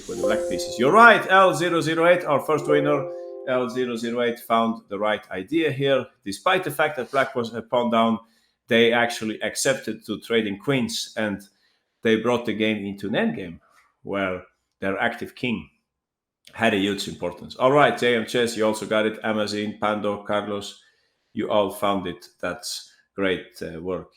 with the black pieces. You're right, L008, our first winner. L008 found the right idea here. Despite the fact that black was a pawn down, they actually accepted to trading queens, and they brought the game into an endgame where their active king had a huge importance. All right, JM Chess, you also got it. Amazon, Pando, Carlos, you all found it. That's great work.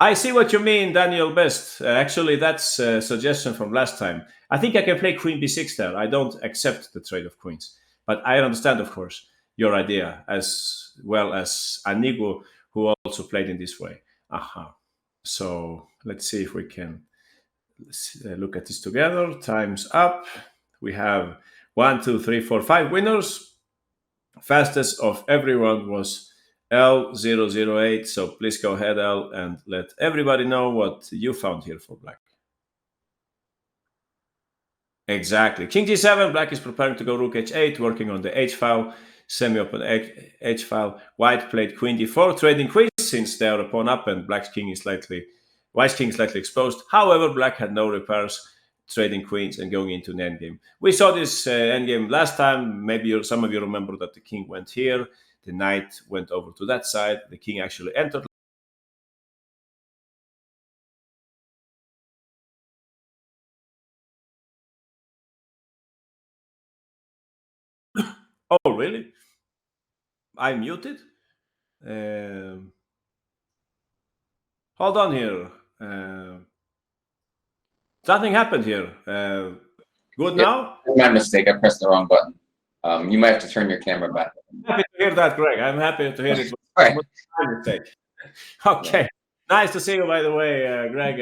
I see what you mean, Daniel Best. Actually, that's a suggestion from last time. I think I can play Queen B6 there. I don't accept the trade of queens. But I understand, of course, your idea, as well as Anigo, who also played in this way. Aha. So let's see if we can look at this together. Time's up. We have 1, 2, 3, 4, 5 winners. Fastest of everyone was L008. So please go ahead, L, and let everybody know what you found here for black. Exactly. King G7, black is preparing to go Rook H8, working on the H file, semi-open H file. White played Queen D4, trading queens since they are a pawn up, and white's king is slightly exposed. However, black had no repairs, trading queens and going into an endgame. We saw this endgame last time. Maybe some of you remember that the king went here, the knight went over to that side, the king actually entered. Oh, really? I'm muted? Hold on here. Something happened here. Good now? My mistake. I pressed the wrong button. You might have to turn your camera back. I'm happy to hear that, Greg. I'm happy to hear it. Right. My mistake. Okay. Yeah. Nice to see you, by the way, Greg.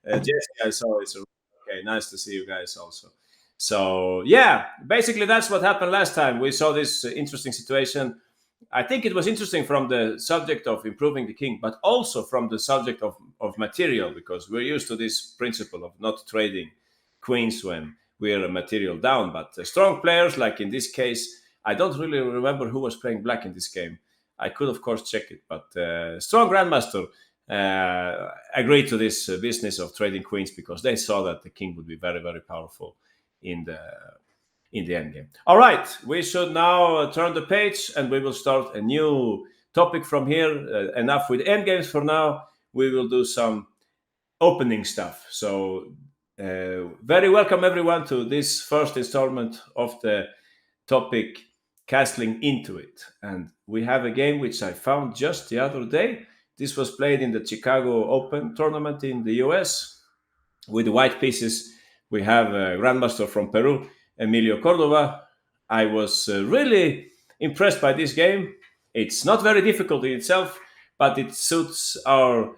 Jesse, I saw it. Okay, nice to see you guys also. So, yeah, basically that's what happened last time. We saw this interesting situation. I think it was interesting from the subject of improving the king, but also from the subject of material, because we're used to this principle of not trading queens when we're a material down. But strong players, like in this case, I don't really remember who was playing black in this game. I could, of course, check it, but strong grandmaster agreed to this business of trading queens because they saw that the king would be very, very powerful in the endgame. All right, we should now turn the page and we will start a new topic from here. Enough with endgames for now. We will do some opening stuff. So very welcome everyone to this first installment of the topic castling into it. And we have a game which I found just the other day. This was played in the Chicago Open tournament in the US with the white pieces. We have a grandmaster from Peru, Emilio Cordova. I was really impressed by this game. It's not very difficult in itself, but it suits our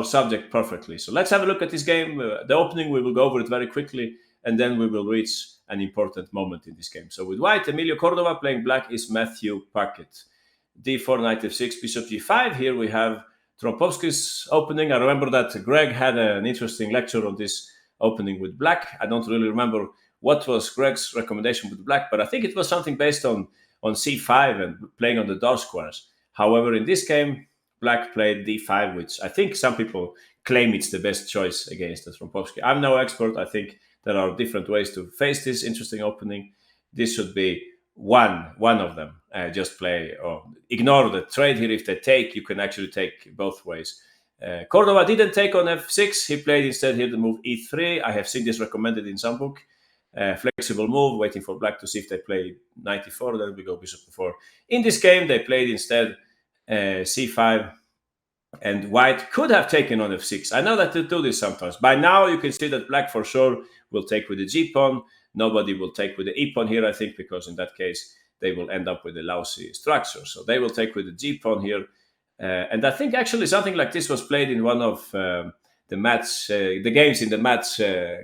subject perfectly. So let's have a look at this game. The opening, we will go over it very quickly, and then we will reach an important moment in this game. So with white, Emilio Cordova. Playing black is Matthew Packett. D4, knight f6, bishop g5. Here we have Trompowski's opening. I remember that Greg had an interesting lecture on this opening with black. I don't really remember what was Greg's recommendation with black, but I think it was something based on c5 and playing on the dark squares. However, in this game, black played d5, which I think some people claim it's the best choice against the Trompowski. I'm no expert. I think there are different ways to face this interesting opening. This should be one of them. Just play or ignore the trade here. If they take, you can actually take both ways. Cordova didn't take on f6. He played instead here the move e3. I have seen this recommended in some book. Flexible move, waiting for black to see if they play knight e4. Then we go bishop e4. In this game, they played instead c5. And white could have taken on f6. I know that they do this sometimes. By now, you can see that black for sure will take with the g-pawn. Nobody will take with the e-pawn here, I think, because in that case, they will end up with a lousy structure. So they will take with the g-pawn here. And I think actually something like this was played in one of the games in the match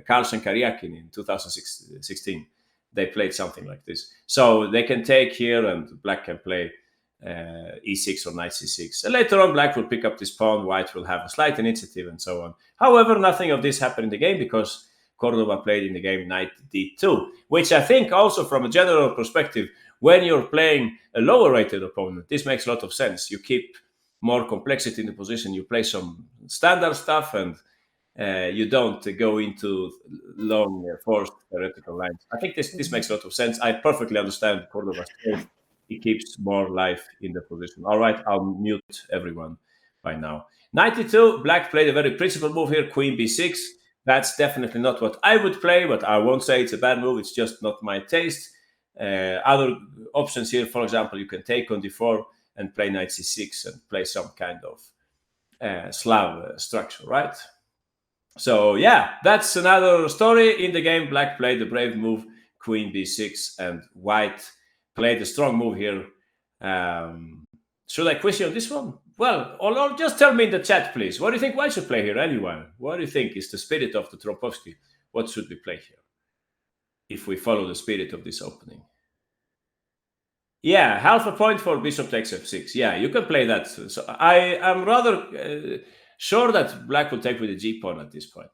Carlsen Karyakin in 2016. They played something like this. So they can take here and black can play e6 or knight c6. And later on, black will pick up this pawn, white will have a slight initiative and so on. However, nothing of this happened in the game because Cordova played in the game knight d2, which I think also from a general perspective, when you're playing a lower rated opponent, this makes a lot of sense. You keep more complexity in the position, you play some standard stuff, and you don't go into long, forced theoretical lines. I think this makes a lot of sense. I perfectly understand Cordoba's choice. He keeps more life in the position. All right, I'll mute everyone by now. 92, Black played a very principled move here, Queen b6. That's definitely not what I would play, but I won't say it's a bad move. It's just not my taste. Other options here, for example, you can take on d4 and play knight c6 and play some kind of Slav structure, right? So yeah, that's another story in the game. Black played the brave move, Queen b6, and White played a strong move here. Should I quiz you on this one? Well, or just tell me in the chat, please. What do you think White should play here, anyone? What do you think is the spirit of the Tropovsky? What should we play here if we follow the spirit of this opening? Yeah, half a point for bishop takes f6. Yeah, you can play that. So I am rather sure that Black will take with the g pawn at this point,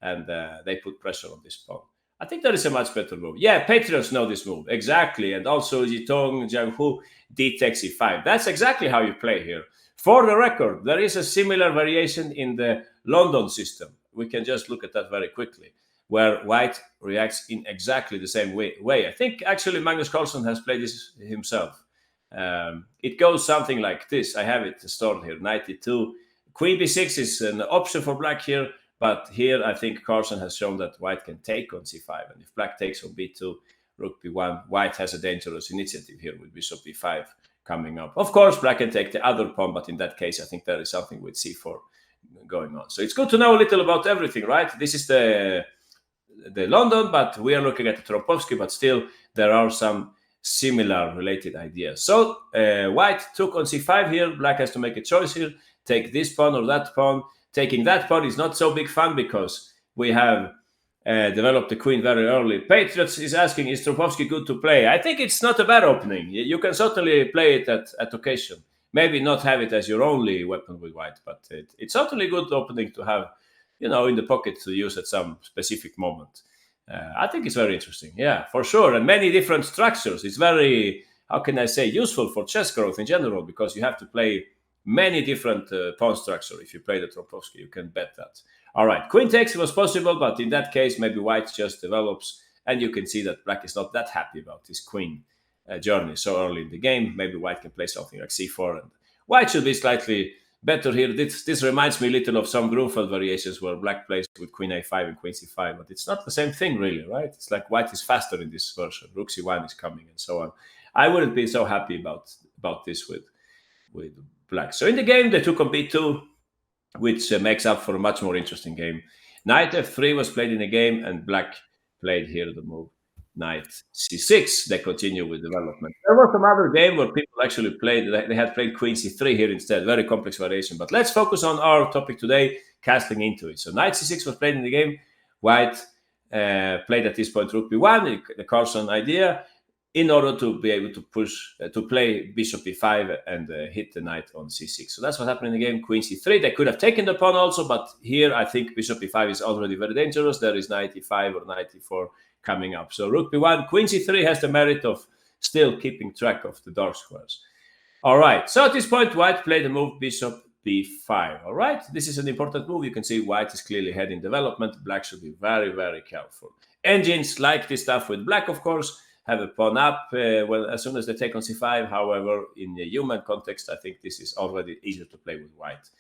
and they put pressure on this pawn. I think that is a much better move. Yeah, Patriots know this move exactly, and also Jitong, Jianghu, d takes e5. That's exactly how you play here. For the record, there is a similar variation in the London system. We can just look at that very quickly, where White reacts in exactly the same way. I think actually Magnus Carlsen has played this himself. It goes something like this. I have it stored here, 92. Queen b6 is an option for Black here, but here I think Carlsen has shown that White can take on c5. And if Black takes on b2, rook b1, White has a dangerous initiative here with bishop b5 coming up. Of course, Black can take the other pawn, but in that case, I think there is something with c4 going on. So it's good to know a little about everything, right? This is the London, but we are looking at the Tropovsky, but still there are some similar related ideas. So White took on c5 here. Black has to make a choice here. Take this pawn or that pawn. Taking that pawn is not so big fun because we have developed the queen very early. Patriots is asking, is Tropovsky good to play? I think it's not a bad opening. You can certainly play it at occasion. Maybe not have it as your only weapon with White, but it's certainly a good opening to have, in the pocket to use at some specific moment. I think it's very interesting. Yeah, for sure. And many different structures. It's very, how can I say, useful for chess growth in general, because you have to play many different pawn structure. If you play the Tropovsky, you can bet that. All right, queen takes was possible, but in that case, maybe White just develops, and you can see that Black is not that happy about this queen journey so early in the game. Maybe White can play something like c4, and White should be slightly better here. This reminds me a little of some Grunfeld variations where Black plays with queen a5 and queen c5, but it's not the same thing really, right? It's like White is faster in this version. Rook c1 is coming and so on. I wouldn't be so happy about this with Black. So in the game, they took on b2, which makes up for a much more interesting game. Knight f3 was played in the game, and Black played here the move knight c6. They continue with development. There was some other game where people actually played, they had played queen c3 here instead. Very complex variation. But let's focus on our topic today, casting into it. So knight c6 was played in the game. White played at this point rook b1, the Carlsen idea, in order to be able to push, to play bishop e5 and hit the knight on c6. So that's what happened in the game. Queen c3. They could have taken the pawn also, but here I think bishop e5 is already very dangerous. There is knight e5 or knight e4 coming up. So rook b1, queen c3 has the merit of still keeping track of the dark squares. All right. So at this point, White played the move bishop b5. All right. This is an important move. You can see White is clearly heading development. Black should be very, very careful. Engines like this stuff with Black, of course, have a pawn up as soon as they take on c5. However, in the human context, I think this is already easier to play with White.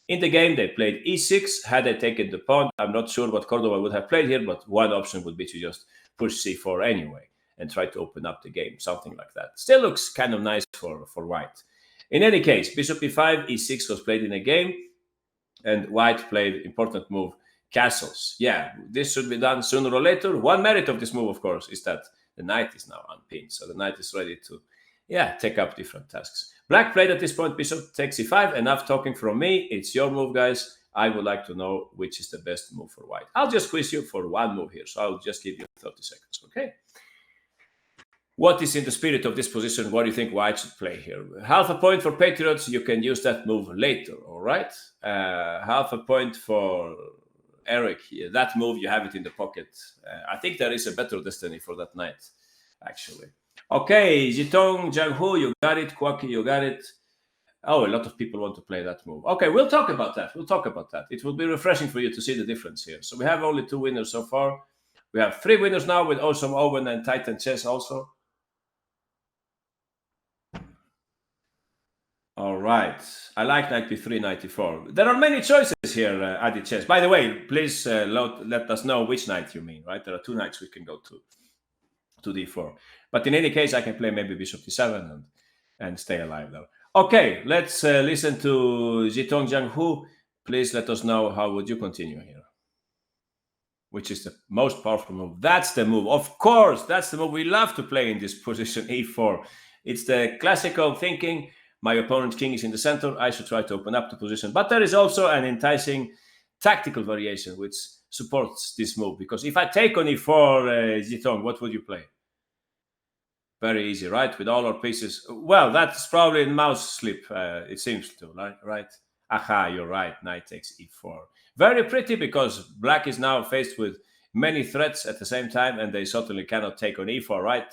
In the game, they played e6. Had they taken the pawn, I'm not sure what Cordova would have played here, but one option would be to just push c4 anyway and try to open up the game, something like that. Still looks kind of nice for White. In any case, bishop e5, e6 was played in a game, and White played important move, castles. Yeah, this should be done sooner or later. One merit of this move, of course, is that the knight is now unpinned, so the knight is ready to, take up different tasks. Black played at this point bishop takes e5. Enough talking from me. It's your move, guys. I would like to know which is the best move for White. I'll just quiz you for one move here, so I'll just give you 30 seconds, okay? What is in the spirit of this position? What do you think White should play here? Half a point for Patriots. You can use that move later, all right? Half a point for Eric here. That move, you have it in the pocket. I think there is a better destiny for that knight, actually. Okay, Jitong, Jianghu, you got it. Kwaki, you got it. Oh, a lot of people want to play that move. Okay, we'll talk about that. It will be refreshing for you to see the difference here. So we have only 2 winners so far. We have 3 winners now with Awesome Owen and Titan Chess also. All right. I like knight b3, knight e4. There are many choices here, Adi Chess. By the way, please let us know which knight you mean, right? There are 2 knights we can go to d4. But in any case, I can play maybe bishop d7 and stay alive there. Okay, let's listen to Jitong Jianghu. Please let us know how would you continue here. Which is the most powerful move. That's the move. Of course, that's the move we love to play in this position, e4. It's the classical thinking. My opponent's king is in the center. I should try to open up the position. But there is also an enticing tactical variation which supports this move. Because if I take on e4, Jitong, what would you play? Very easy, right? With all our pieces. Well, that's probably a mouse slip, it seems to, right? Aha, you're right. Knight takes e4. Very pretty because black is now faced with many threats at the same time, and they certainly cannot take on e4, right,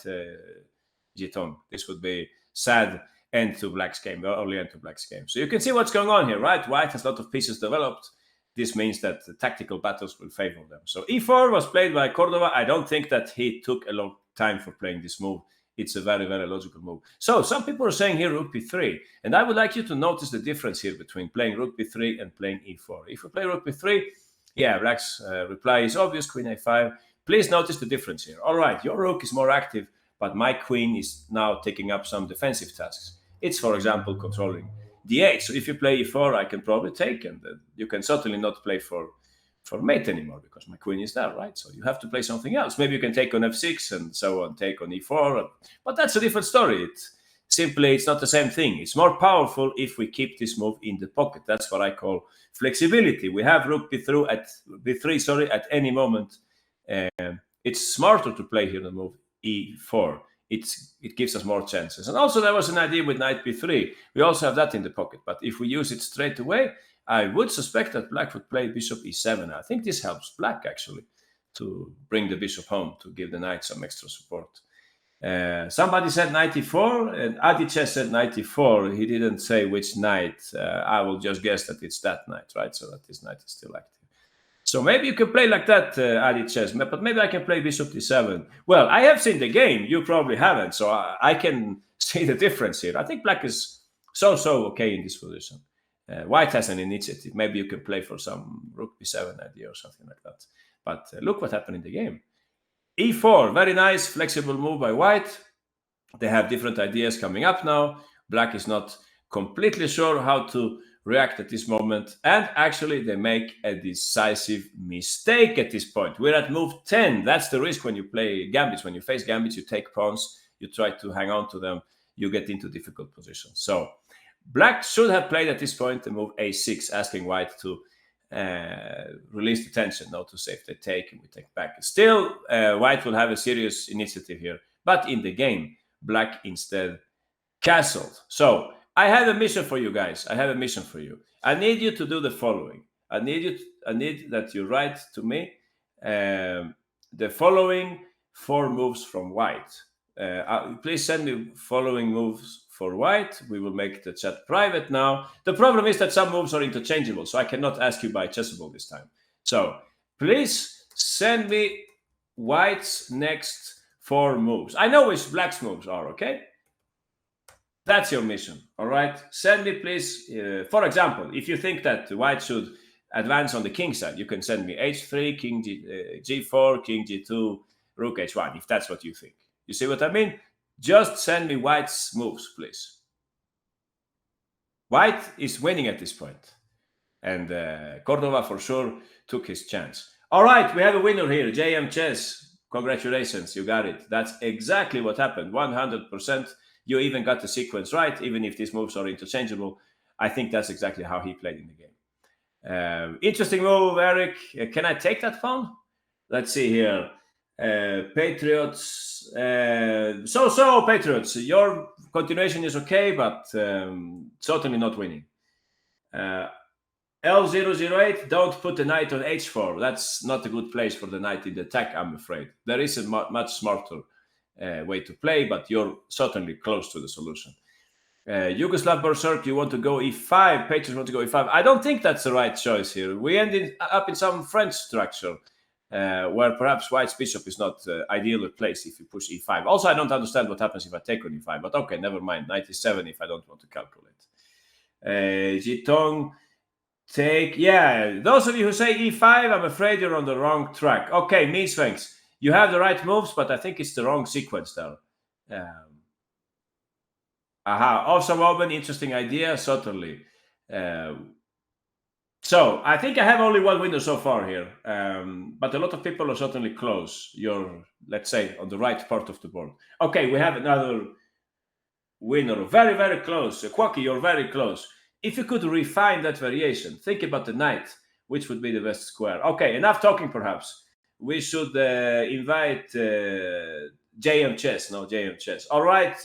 Jitong? This would be sad end to black's game, early end to black's game. So you can see what's going on here, right? White has a lot of pieces developed. This means that the tactical battles will favor them. So e4 was played by Cordova. I don't think that he took a long time for playing this move. It's a very, very logical move. So some people are saying here rook b3. And I would like you to notice the difference here between playing rook b3 and playing e4. If you play rook b3, yeah, black's reply is obvious, queen a5. Please notice the difference here. All right, your rook is more active, but my queen is now taking up some defensive tasks. It's, for example, controlling d8. So if you play e4, I can probably take, and you can certainly not play for mate anymore because my queen is there, right? So you have to play something else. Maybe you can take on f6 and so on, take on e4, but that's a different story. It's not the same thing. It's more powerful if we keep this move in the pocket. That's what I call flexibility. We have rook b3 at any moment. It's smarter to play here the move e4. It gives us more chances. And also there was an idea with knight b3. We also have that in the pocket, but if we use it straight away, I would suspect that black would play bishop e7. I think this helps black actually to bring the bishop home, to give the knight some extra support. Somebody said knight e4, and Adi Chess said knight e4. He didn't say which knight. I will just guess that it's that knight, right? So that this knight is still active. So maybe you can play like that, Adi Chess, but maybe I can play bishop d7. Well, I have seen the game. You probably haven't, so I can see the difference here. I think black is so okay in this position. White has an initiative. Maybe you can play for some rook b7 idea or something like that. But look what happened in the game. e4, very nice, flexible move by white. They have different ideas coming up now. Black is not completely sure how to react at this moment. And actually, they make a decisive mistake at this point. We're at move 10. That's the risk when you play gambits. When you face gambits, you take pawns. You try to hang on to them. You get into difficult positions. So black should have played at this point the move a6, asking white to release the tension, not to say if they take and we take back. Still, white will have a serious initiative here. But in the game, black instead castled. So I have a mission for you guys. I need you to do the following. I need that you write to me the following 4 moves from white. Please send me following moves for white. We will make the chat private now. The problem is that some moves are interchangeable, so I cannot ask you by Chessable this time. So please send me white's next 4 moves. I know which black's moves are, okay? That's your mission, all right? Send me, please, for example, if you think that white should advance on the king side, you can send me h3, king g4, king g2, rook h1, if that's what you think. You see what I mean? Just send me white's moves, please. White is winning at this point. And Cordova for sure took his chance. All right, we have a winner here, JM Chess. Congratulations, you got it. That's exactly what happened, 100%. You even got the sequence right, even if these moves are interchangeable. I think that's exactly how he played in the game. Interesting move, Eric. Can I take that pawn? Let's see here. Patriots. So, Patriots. Your continuation is okay, but certainly not winning. L008, don't put the knight on h4. That's not a good place for the knight in the attack, I'm afraid. There is a much smarter way to play, but you're certainly close to the solution. Yugoslav Berserk, you want to go e5. Patriots want to go e5. I don't think that's the right choice here. We ended up in some French structure where perhaps white's bishop is not ideally placed if you push e5. Also, I don't understand what happens if I take on e5, but okay, never mind. Knight e7 if I don't want to calculate. Jitong, take. Yeah, those of you who say e5, I'm afraid you're on the wrong track. Okay, Meansfangs, you have the right moves, but I think it's the wrong sequence there. Awesome, Oben, interesting idea, certainly. So I think I have only one winner so far here, but a lot of people are certainly close. You're, let's say, on the right part of the board. Okay, we have another winner, very, very close. Quacky, you're very close. If you could refine that variation, think about the knight, which would be the best square. Okay, enough talking perhaps. We should invite JM Chess. No, JM Chess. All right,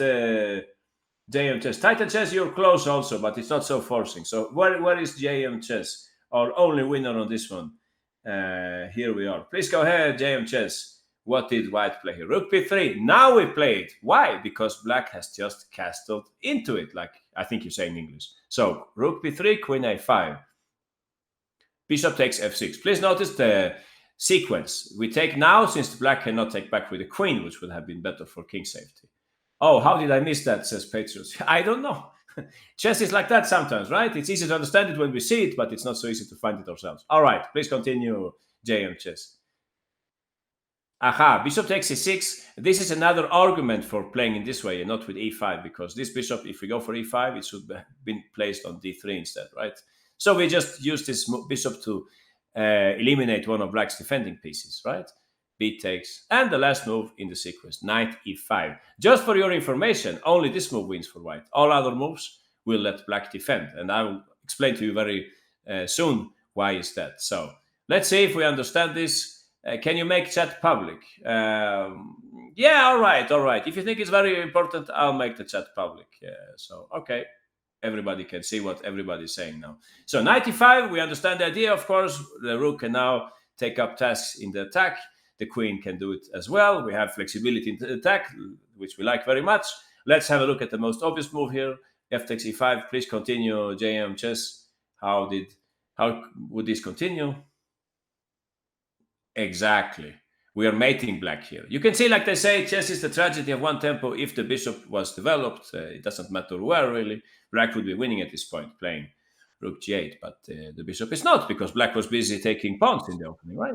JM Chess. Titan Chess, you're close also, but it's not so forcing. So where is JM Chess? Our only winner on this one. Here we are. Please go ahead, JM Chess. What did white play here? Rook b3. Now we play it. Why? Because black has just castled into it, like I think you say in English. So rook b3, queen a5. Bishop takes f6. Please notice the sequence. We take now since black cannot take back with the queen, which would have been better for king safety. Oh, how did I miss that, says Patriots. I don't know. Chess is like that sometimes, right? It's easy to understand it when we see it, but it's not so easy to find it ourselves. All right, please continue, JM Chess. Bishop takes e6. This is another argument for playing in this way and not with e5, because this bishop, if we go for e5, it should have been placed on d3 instead, right? So we just use this bishop to eliminate one of black's defending pieces, right? B takes, and the last move in the sequence, knight e5. Just for your information, only this move wins for white. All other moves will let black defend, and I will explain to you very soon why is that. So let's see if we understand this. Can you make chat public? Yeah, all right. If you think it's very important, I'll make the chat public. So, okay. Everybody can see what everybody's saying now. So 95, we understand the idea, of course. The rook can now take up tasks in the attack. The queen can do it as well. We have flexibility in the attack, which we like very much. Let's have a look at the most obvious move here. F takes e5. Please continue, JM Chess. How would this continue? Exactly. We are mating black here. You can see, like they say, chess is the tragedy of one tempo. If the bishop was developed, it doesn't matter where, really. Black would be winning at this point, playing rook g8, but the bishop is not, because black was busy taking pawns in the opening, right?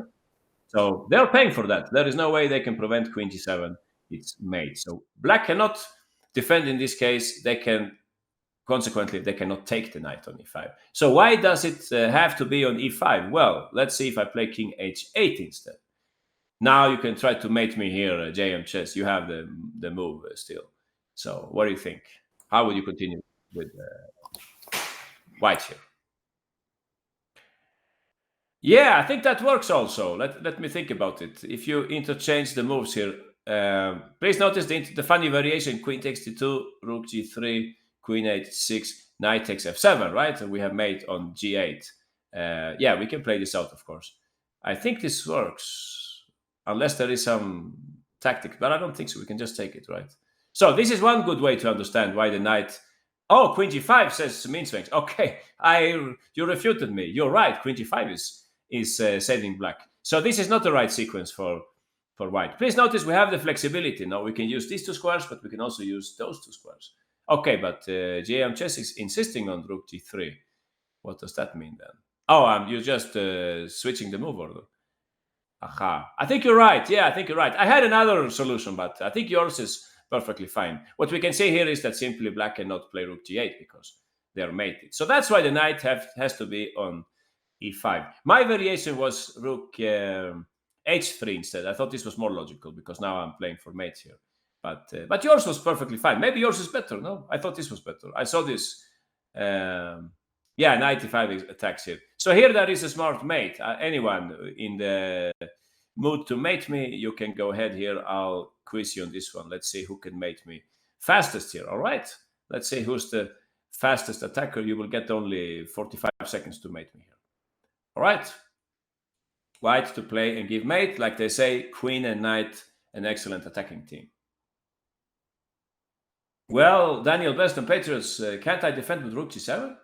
So they're paying for that. There is no way they can prevent queen g7. It's mate. So black cannot defend in this case. Consequently, they cannot take the knight on e5. So why does it have to be on e5? Well, let's see if I play king h8 instead. Now you can try to mate me here, JM Chess. You have the move still. So what do you think? How would you continue with white here? Yeah, I think that works also. Let me think about it. If you interchange the moves here, please notice the funny variation. Queen takes d2, rook g3, queen h6, knight takes f7, right? And we have mate on g8. Yeah, we can play this out, of course. I think this works. Unless there is some tactic, but I don't think so. We can just take it, right? So this is one good way to understand why the knight. Oh, queen g5 says Meansfangs. Okay, you refuted me. You're right. Queen g5 is saving black. So this is not the right sequence for white. Please notice we have the flexibility. Now we can use these two squares, but we can also use those two squares. Okay, but JM Chess is insisting on rook g3. What does that mean then? Oh, you're just switching the move order. I think you're right. Yeah, I think you're right. I had another solution, but I think yours is perfectly fine. What we can say here is that simply black cannot play rook g8 because they're mated. So that's why the knight has to be on e5. My variation was rook h3 instead. I thought this was more logical because now I'm playing for mate here. But yours was perfectly fine. Maybe yours is better. No, I thought this was better. I saw this. Yeah, 95 attacks here. So here there is a smart mate. Anyone in the mood to mate me, you can go ahead here. I'll quiz you on this one. Let's see who can mate me fastest here. All right. Let's see who's the fastest attacker. You will get only 45 seconds to mate me here. All right. White to play and give mate. Like they say, queen and knight, an excellent attacking team. Well, Daniel Best and Patriots, can't I defend with rook g7?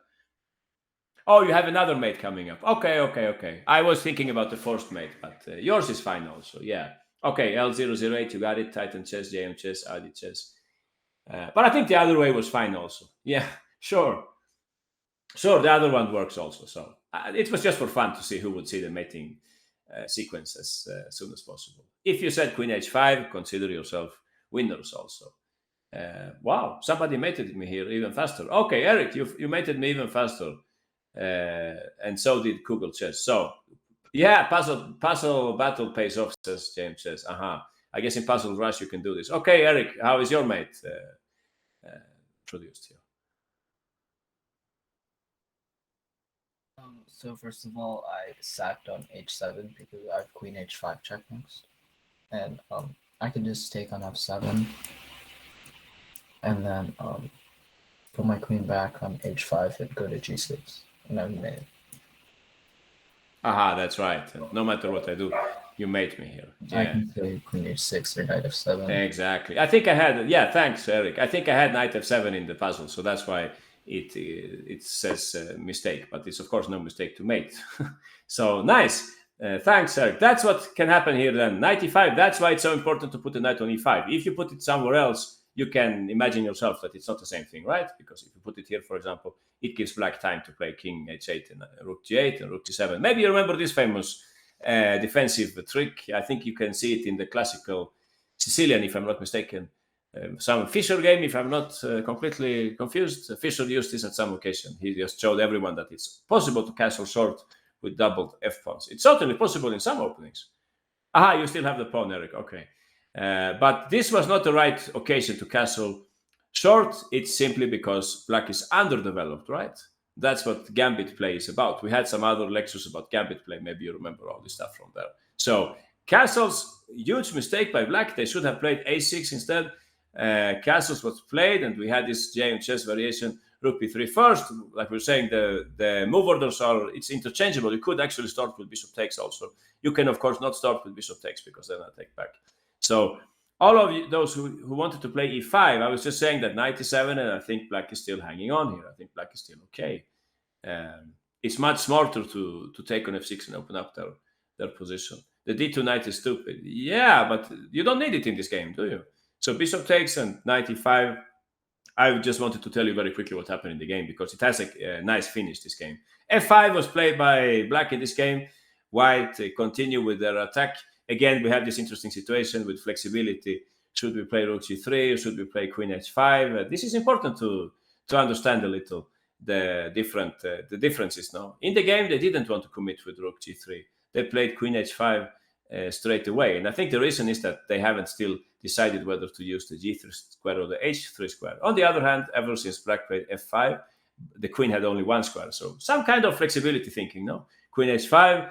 Oh, you have another mate coming up. Okay. I was thinking about the first mate, but yours is fine also. Yeah. Okay, L008, you got it. Titan chess, JM chess, Adi chess. But I think the other way was fine also. Yeah, sure. Sure, the other one works also. So it was just for fun to see who would see the mating sequence as soon as possible. If you said Queen H5, consider yourself winners also. Wow, somebody mated me here even faster. Okay, Eric, you mated me even faster. And so did Google Chess. So, yeah, puzzle battle pays off, says James says. I guess in Puzzle Rush you can do this. Okay, Eric, how is your mate produced here? So first of all, I sacked on h7 because I have queen h5 check next. And I can just take on f7. And then put my queen back on h5 and go to g6. And I'm made. That's right. No matter what I do, you mate me here. Yeah. I can play queen h6 or knight f7. Exactly. I think I had, yeah, thanks, Eric. I think I had knight f7 in the puzzle, so that's why it says mistake, but it's of course no mistake to mate. So nice. Thanks, Eric. That's what can happen here then. Knight e5, that's why it's so important to put the knight on e5. If you put it somewhere else, you can imagine yourself that it's not the same thing, right? Because if you put it here, for example, it gives black time to play king h8 and rook g8 and rook g7. Maybe you remember this famous defensive trick. I think you can see it in the classical Sicilian, if I'm not mistaken. Some Fischer game, if I'm not completely confused. Fischer used this at some occasion. He just showed everyone that it's possible to castle short with doubled f-pawns. It's certainly possible in some openings. You still have the pawn, Eric. Okay. But this was not the right occasion to castle short. It's simply because black is underdeveloped, right? That's what gambit play is about. We had some other lectures about gambit play. Maybe you remember all this stuff from there. So castles, huge mistake by black. They should have played a6 instead. Castles was played, and we had this J and chess variation, rook b3 first. Like we were saying, the move orders it's interchangeable. You could actually start with bishop takes also. You can, of course, not start with bishop takes because then I take back. So all of you, those who wanted to play e5, I was just saying that knight e7, and I think black is still hanging on here. I think black is still okay. It's much smarter to take on f6 and open up their position. The d2 knight is stupid. Yeah, but you don't need it in this game, do you? So bishop takes and knight e5. I just wanted to tell you very quickly what happened in the game because it has a nice finish, this game. f5 was played by black in this game. White continue with their attack. Again, we have this interesting situation with flexibility. Should we play rook g3 or should we play queen h5? This is important to understand a little the differences now. In the game, they didn't want to commit with rook g3. They played queen h5 straight away. And I think the reason is that they haven't still decided whether to use the g3 square or the h3 square. On the other hand, ever since black played f5, the queen had only one square. So some kind of flexibility thinking, no? Queen h5,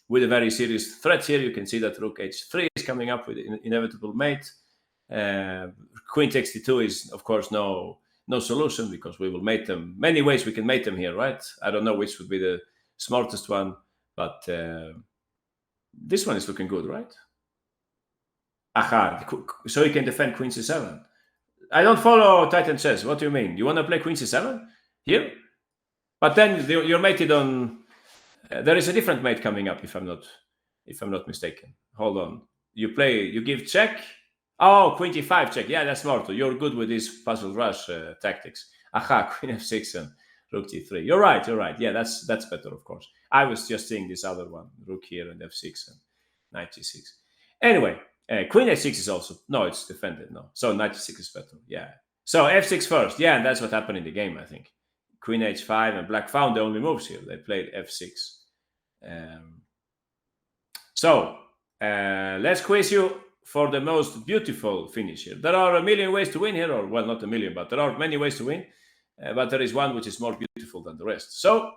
with a very serious threat here. You can see that rook h3 is coming up with an inevitable mate. Queen takes d2 is, of course, no solution because we will mate them. Many ways we can mate them here, right? I don't know which would be the smartest one, but this one is looking good, right? So you can defend queen c7. I don't follow Titan chess. What do you mean? You want to play queen c7 here? But then you're mated on. There is a different mate coming up, if I'm not mistaken. Hold on. You give check. Oh, queen d5 check. Yeah, that's smart. You're good with these puzzle rush tactics. Queen f6 and rook g3. You're right. Yeah, that's better, of course. I was just seeing this other one, rook here and f6 and knight g6. Anyway, queen h6 is also it's defended. No, so knight g6 is better. Yeah. So f6 first. Yeah, and that's what happened in the game, I think. Queen h5 and black found the only moves here. They played f6. Let's quiz you for the most beautiful finish here. There are a million ways to win here, or well, not a million, but there are many ways to win. But there is one which is more beautiful than the rest. So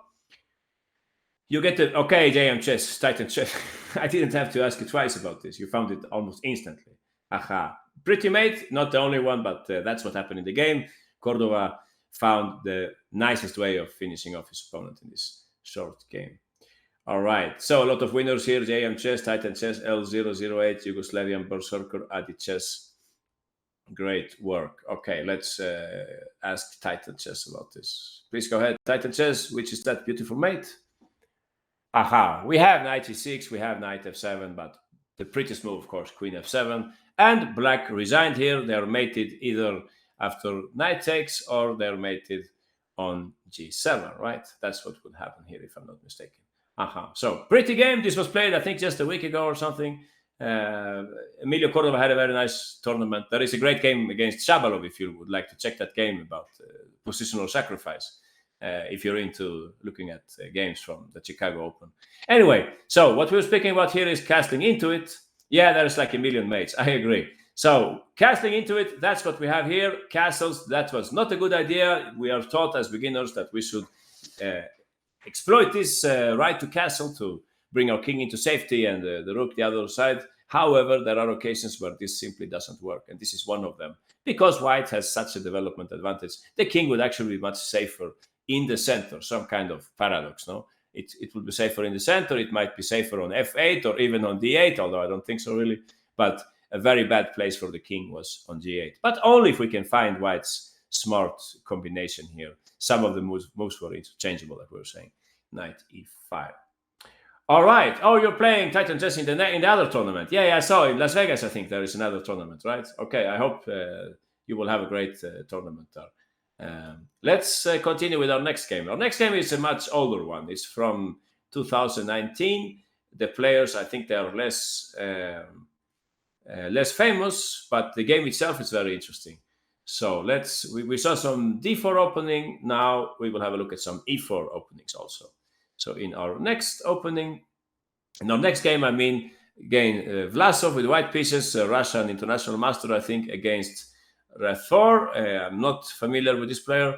you get the JM chess, Titan chess. I didn't have to ask you twice about this. You found it almost instantly. Pretty mate, not the only one, but that's what happened in the game. Cordova found the nicest way of finishing off his opponent in this short game. All right, so a lot of winners here. JM chess, Titan chess, L008, Yugoslavian Berserker, Adi chess. Great work. Okay, let's ask Titan Chess about this. Please go ahead, Titan Chess. Which is that beautiful mate? Aha, we have knight e6, we have knight f7, but the prettiest move, of course, queen f7. And black resigned here. They're mated either after knight takes or they're mated on g7, right? That's what would happen here, if I'm not mistaken. Aha, so pretty game. This was played, I think, just a week ago or something. Emilio Cordova had a very nice tournament. There is a great game against Shabalov if you would like to check that game about positional sacrifice. If you're into looking at games from the Chicago Open. Anyway, so what we're speaking about here is casting into it. Yeah, there's like a million mates. I agree. So casting into it, that's what we have here. Castles, that was not a good idea. We are taught as beginners that we should exploit this right to castle to bring our king into safety and the rook the other side. However, there are occasions where this simply doesn't work, and this is one of them. Because white has such a development advantage, the king would actually be much safer in the center, some kind of paradox, no? It would be safer in the center, it might be safer on f8 or even on d8, although I don't think so really, but a very bad place for the king was on g8. But only if we can find white's smart combination here. Some of the moves were interchangeable, like we were saying. Knight e5. All right. Oh, you're playing Titan Chess in the other tournament. Yeah, I saw in Las Vegas, I think there is another tournament, right? Okay, I hope you will have a great tournament there. Let's continue with our next game. Our next game is a much older one. It's from 2019. The players, I think they are less famous, but the game itself is very interesting. So we saw some d4 opening. Now we will have a look at some e4 openings also. So in our next game, I mean, again, Vlasov with white pieces, Russian international master, I think, against Rathor. I'm not familiar with this player.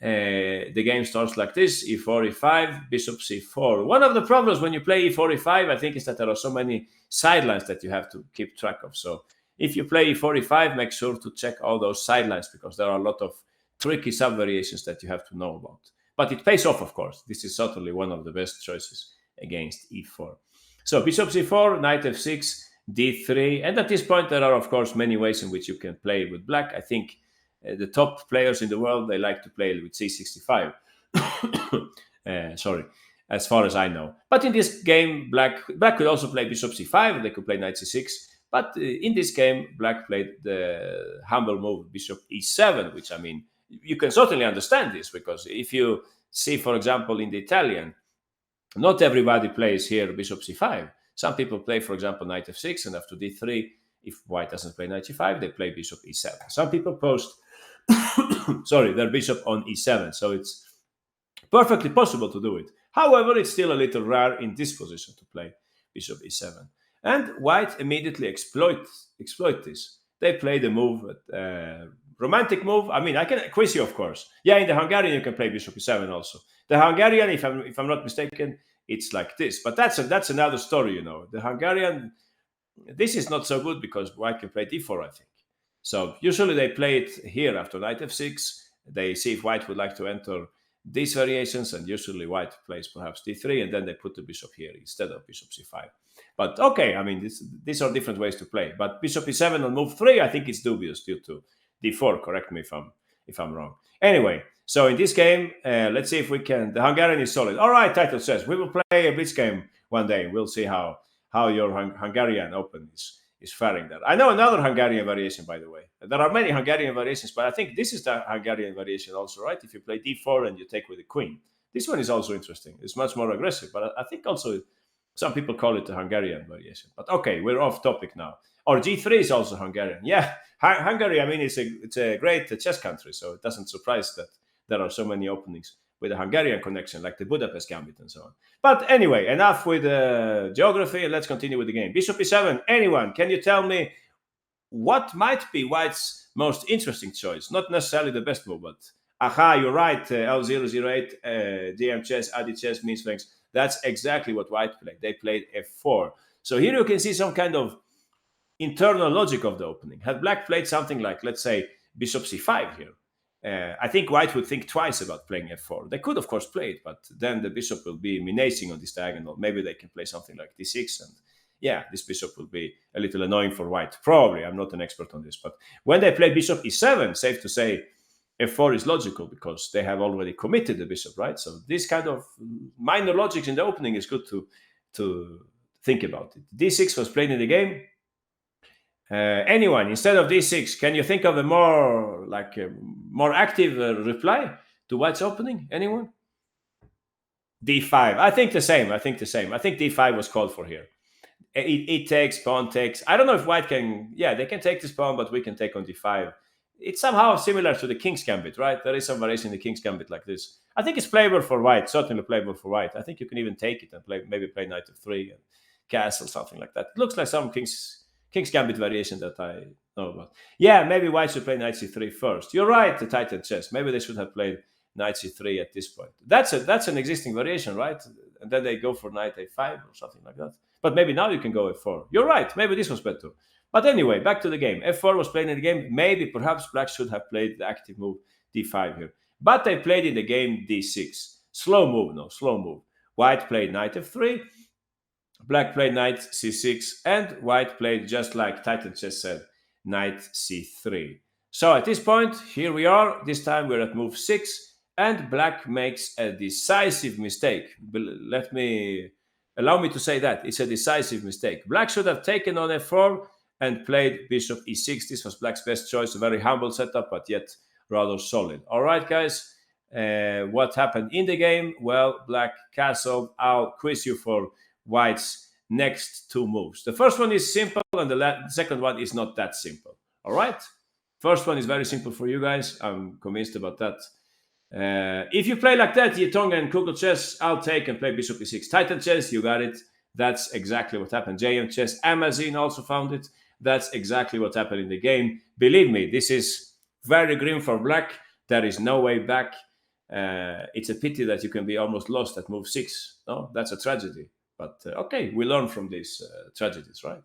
The game starts like this: e4, e5, bishop c4. One of the problems when you play e4, e5, I think, is that there are so many sidelines that you have to keep track of. So if you play e4, e5, make sure to check all those sidelines because there are a lot of tricky sub-variations that you have to know about. But it pays off, of course. This is certainly one of the best choices against e4. So bishop c4, knight f6, d3, and at this point there are of course many ways in which you can play with black. I think the top players in the world, they like to play with c65. Sorry, as far as I know. But in this game, black could also play bishop c5. They could play knight c6. But in this game, black played the humble move bishop e7, which, I mean, you can certainly understand this because if you see, for example, in the Italian, not everybody plays here bishop c5. Some people play, for example, knight f6, and after d3, if white doesn't play knight e5, they play bishop e7. Some people post, their bishop on e7, so it's perfectly possible to do it. However, it's still a little rare in this position to play bishop e7. And white immediately exploit this. They play the move, romantic move. I mean, I can quiz you, of course. Yeah, in the Hungarian, you can play bishop e7 also. The Hungarian, if I'm not mistaken, it's like this. But that's another story, you know. The Hungarian, this is not so good because white can play d4, I think. So usually they play it here after knight f6. They see if white would like to enter these variations, and usually white plays perhaps d3, and then they put the bishop here instead of bishop c5. But okay, I mean, these are different ways to play. But bishop e7 on move 3, I think it's dubious due to d4. Correct me if I'm wrong. Anyway, so in this game, let's see if we can. The Hungarian is solid. All right, Title says we will play a blitz game one day. We'll see how your Hungarian Open is faring there. I know another Hungarian variation, by the way. There are many Hungarian variations, but I think this is the Hungarian variation also, right? If you play d4 and you take with the queen. This one is also interesting. It's much more aggressive, but I think also some people call it the Hungarian variation. But okay, we're off topic now. Or g3 is also Hungarian. Yeah, Hungary, I mean, it's a great chess country, so it doesn't surprise that there are so many openings with a Hungarian connection, like the Budapest Gambit and so on. But anyway, enough with geography. Let's continue with the game. Bishop e7. Anyone, can you tell me what might be white's most interesting choice? Not necessarily the best move, but aha, you're right. L008, DM chess, Adi chess, means things. That's exactly what white played. They played f4. So here you can see some kind of internal logic of the opening. Had black played something like, let's say, bishop c5 here, I think white would think twice about playing f4. They could, of course, play it, but then the bishop will be menacing on this diagonal. Maybe they can play something like d6, and yeah, this bishop will be a little annoying for white. Probably, I'm not an expert on this, but when they play bishop e7, safe to say f4 is logical because they have already committed the bishop, right? So this kind of minor logics in the opening is good to think about it. d6 was played in the game. Anyone instead of d6, can you think of a more active reply to white's opening? Anyone? d5. I think the same. I think d5 was called for here. It takes, pawn takes. I don't know if white can. Yeah, they can take this pawn, but we can take on d5. It's somehow similar to the king's gambit, right? There is some variation in the king's gambit like this. I think it's playable for white. Certainly playable for white. I think you can even take it and maybe play knight f3 and castle, something like that. It looks like some king's gambit variation that I know about. Yeah, maybe white should play knight c3 first. You're right, the tighten chess. Maybe they should have played knight c3 at this point. That's an existing variation, right? And then they go for knight a5 or something like that. But maybe now you can go f4. You're right. Maybe this was better. But anyway, back to the game. f4 was played in the game. Maybe, perhaps, black should have played the active move d5 here. But they played in the game d6. Slow move. White played knight f3. Black played knight c6. And white played, just like Titan Chess said, knight c3. So at this point, here we are. This time we're at move 6. And black makes a decisive mistake. Allow me to say that. It's a decisive mistake. Black should have taken on f4 and played bishop e6. This was black's best choice. A very humble setup, but yet rather solid. All right, guys. What happened in the game? Well, black castled. I'll quiz you for white's next two moves. The first one is simple, and the second one is not that simple. All right? First one is very simple for you guys. I'm convinced about that. If you play like that, Yetonga and Google Chess, I'll take and play bishop e6. Titan Chess, you got it. That's exactly what happened. JM Chess, Amazon also found it. That's exactly what happened in the game. Believe me, this is very grim for black. There is no way back. It's a pity that you can be almost lost at move 6. No, that's a tragedy. But okay, we learn from these tragedies, right?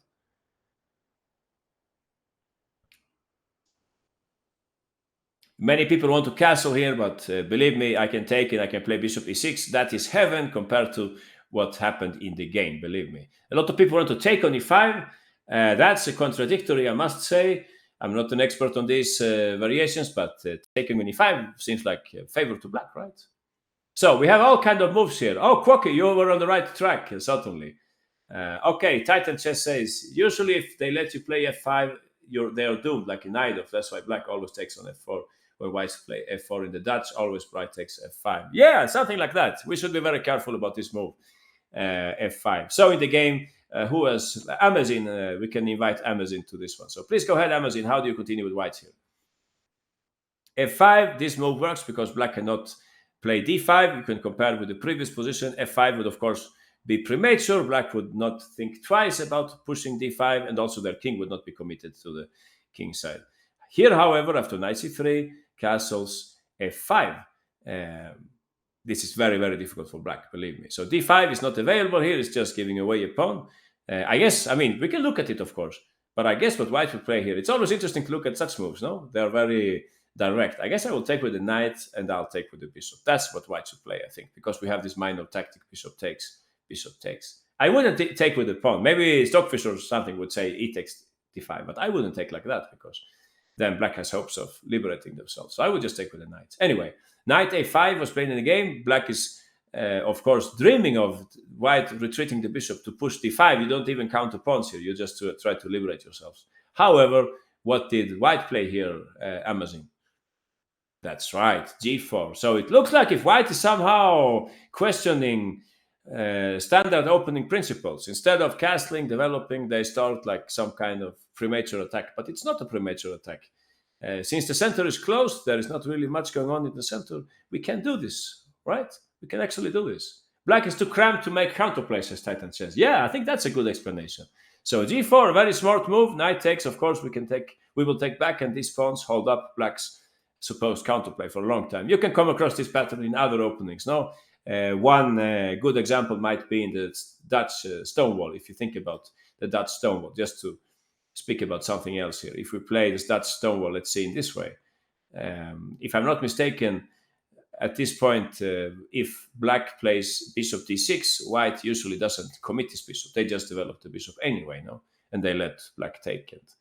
Many people want to castle here, but believe me, I can take it. I can play bishop e6. That is heaven compared to what happened in the game, believe me. A lot of people want to take on e5. That's a contradictory, I must say. I'm not an expert on these variations, but taking on e5 seems like a favor to black, right? So we have all kind of moves here. Oh, Quokky, you were on the right track, certainly. Okay, Titan Chess says, usually if they let you play f5, they are doomed, like in Idov. That's why black always takes on f4. When white play f4 in the Dutch, always black takes f5. Yeah, something like that. We should be very careful about this move, f5. So in the game, who has Amazon? We can invite Amazon to this one. So please go ahead, Amazon. How do you continue with white here? f5, this move works because black cannot play d5. You can compare with the previous position. f5 would, of course, be premature. Black would not think twice about pushing d5, and also their king would not be committed to the king side. Here, however, after knight c3, castles f5. This is very, very difficult for black, believe me. So d5 is not available here. It's just giving away a pawn. We can look at it, of course. But I guess what white will play here, it's always interesting to look at such moves, no? They're very direct. I guess I will take with the knight, and I'll take with the bishop. That's what white should play, I think, because we have this minor tactic, bishop takes. I wouldn't take with the pawn. Maybe Stockfish or something would say e takes d5, but I wouldn't take like that because then black has hopes of liberating themselves. So I would just take with the knight. Anyway, knight a5 was played in the game. Black is, of course, dreaming of white retreating the bishop to push d5. You don't even count the pawns here. You just try to liberate yourselves. However, what did white play here, Amazon? That's right, g4. So it looks like if white is somehow questioning standard opening principles, instead of castling, developing, they start like some kind of premature attack. But it's not a premature attack. Since the center is closed, there is not really much going on in the center. We can do this, right? We can actually do this. Black is too cramped to make counterplays, as Titan says. Yeah, I think that's a good explanation. So g4, a very smart move. Knight takes, of course, we will take back, and these pawns hold up black's supposed counterplay for a long time. You can come across this pattern in other openings, no? One good example might be in the Dutch stonewall, if you think about the Dutch stonewall, just to speak about something else here. If we play this Dutch stonewall, let's see in this way. If I'm not mistaken, at this point, if black plays bishop d6, white usually doesn't commit his bishop. They just develop the bishop anyway, no, and they let black take it.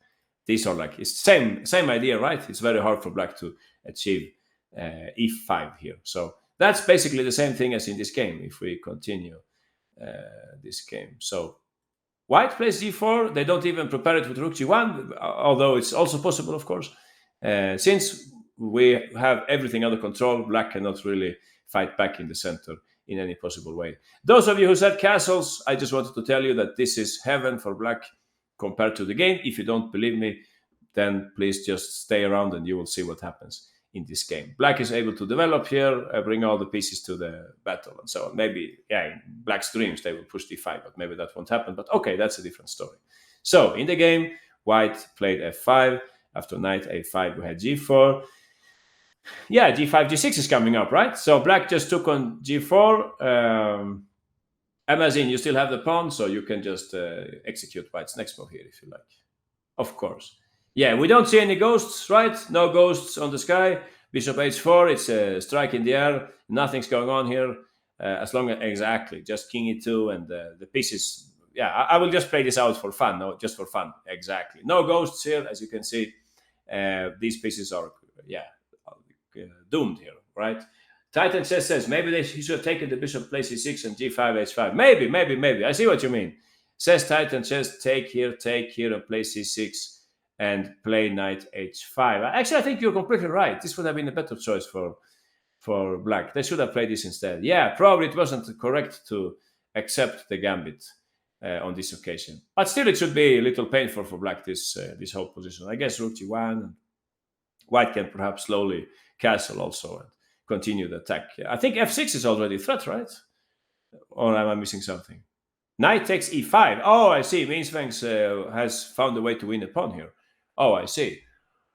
These are like it's same idea, right? It's very hard for black to achieve e5 here. So that's basically the same thing as in this game. If we continue this game, so white plays g4. They don't even prepare it with rook g1, although it's also possible, of course. Since we have everything under control, black cannot really fight back in the center in any possible way. Those of you who said castles, I just wanted to tell you that this is heaven for black compared to the game. If you don't believe me, then please just stay around and you will see what happens in this game. Black is able to develop here, bring all the pieces to the battle and so on. Maybe, in black's dreams, they will push d5, but maybe that won't happen. But okay, that's a different story. So in the game, white played f5. After knight a5, we had g4. Yeah, g5, g6 is coming up, right? So black just took on g4. Imagine you still have the pawn, so you can just execute white's next move here if you like. Of course. Yeah, we don't see any ghosts, right? No ghosts on the sky. Bishop h4, it's a strike in the air. Nothing's going on here. As long as, exactly, just king e2 and the pieces. Yeah, I will just play this out for fun. No, just for fun. Exactly. No ghosts here, as you can see. These pieces are, doomed here, right? Titan Chess says maybe he should have taken the bishop place e6 and g5, h5. Maybe. I see what you mean. Says Titan Chess, take here, and play c6 and play knight h5. Actually, I think you're completely right. This would have been a better choice for black. They should have played this instead. Yeah, probably it wasn't correct to accept the gambit on this occasion. But still, it should be a little painful for black, this whole position. I guess rook g1. White can perhaps slowly castle also and continue the attack. I think f6 is already a threat, right? Or am I missing something? Knight takes e5. Oh, I see. Meansfangs has found a way to win a pawn here. Oh, I see.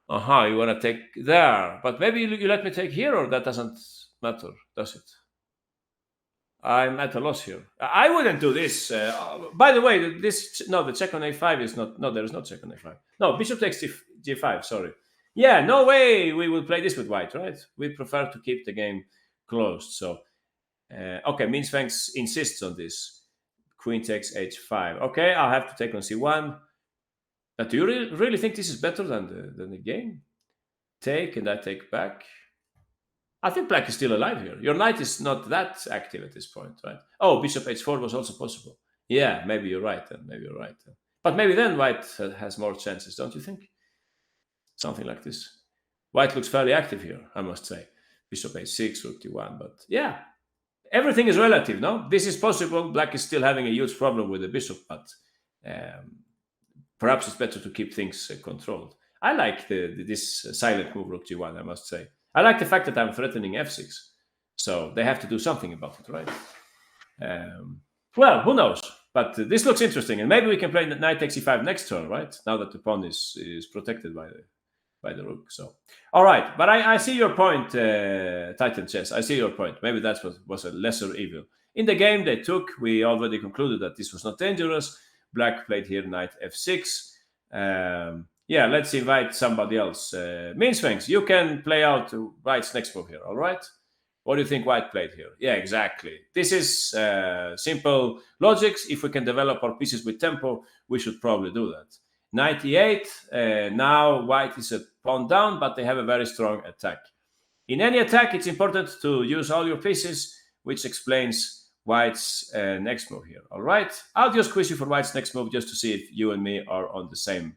You want to take there. But maybe you let me take here, or that doesn't matter, does it? I'm at a loss here. I wouldn't do this. By the way, the check on a5 is not... No, there is no check on a5. No, bishop takes g5, sorry. Yeah, no way we will play this with white, right? We prefer to keep the game closed. So, okay, Meansfangs insists on this. Queen takes h5. Okay, I'll have to take on c1. But do you really think this is better than the game? Take, and I take back. I think black is still alive here. Your knight is not that active at this point, right? Oh, bishop h4 was also possible. Yeah, maybe you're right then. But maybe then white has more chances, don't you think? Something like this. White looks fairly active here, I must say. Bishop h6, rook d1, but yeah. Everything is relative, no? This is possible. Black is still having a huge problem with the bishop, but perhaps it's better to keep things controlled. I like this silent move, rook g1, I must say. I like the fact that I'm threatening f6. So they have to do something about it, right? Well, who knows? But this looks interesting. And maybe we can play knight takes e5 next turn, right? Now that the pawn is protected by the rook. So, all right. But I see your point, Titan Chess. I see your point. Maybe that was a lesser evil. In the game they took, we already concluded that this was not dangerous. Black played here knight f6. Yeah, let's invite somebody else. Meansfangs, you can play out white's next move here, all right? What do you think white played here? Yeah, exactly. This is simple logics. If we can develop our pieces with tempo, we should probably do that. Knight e8. Now white is a pawn down, but they have a very strong attack. In any attack, it's important to use all your pieces, which explains white's next move here, all right? I'll just quiz you for white's next move just to see if you and me are on the same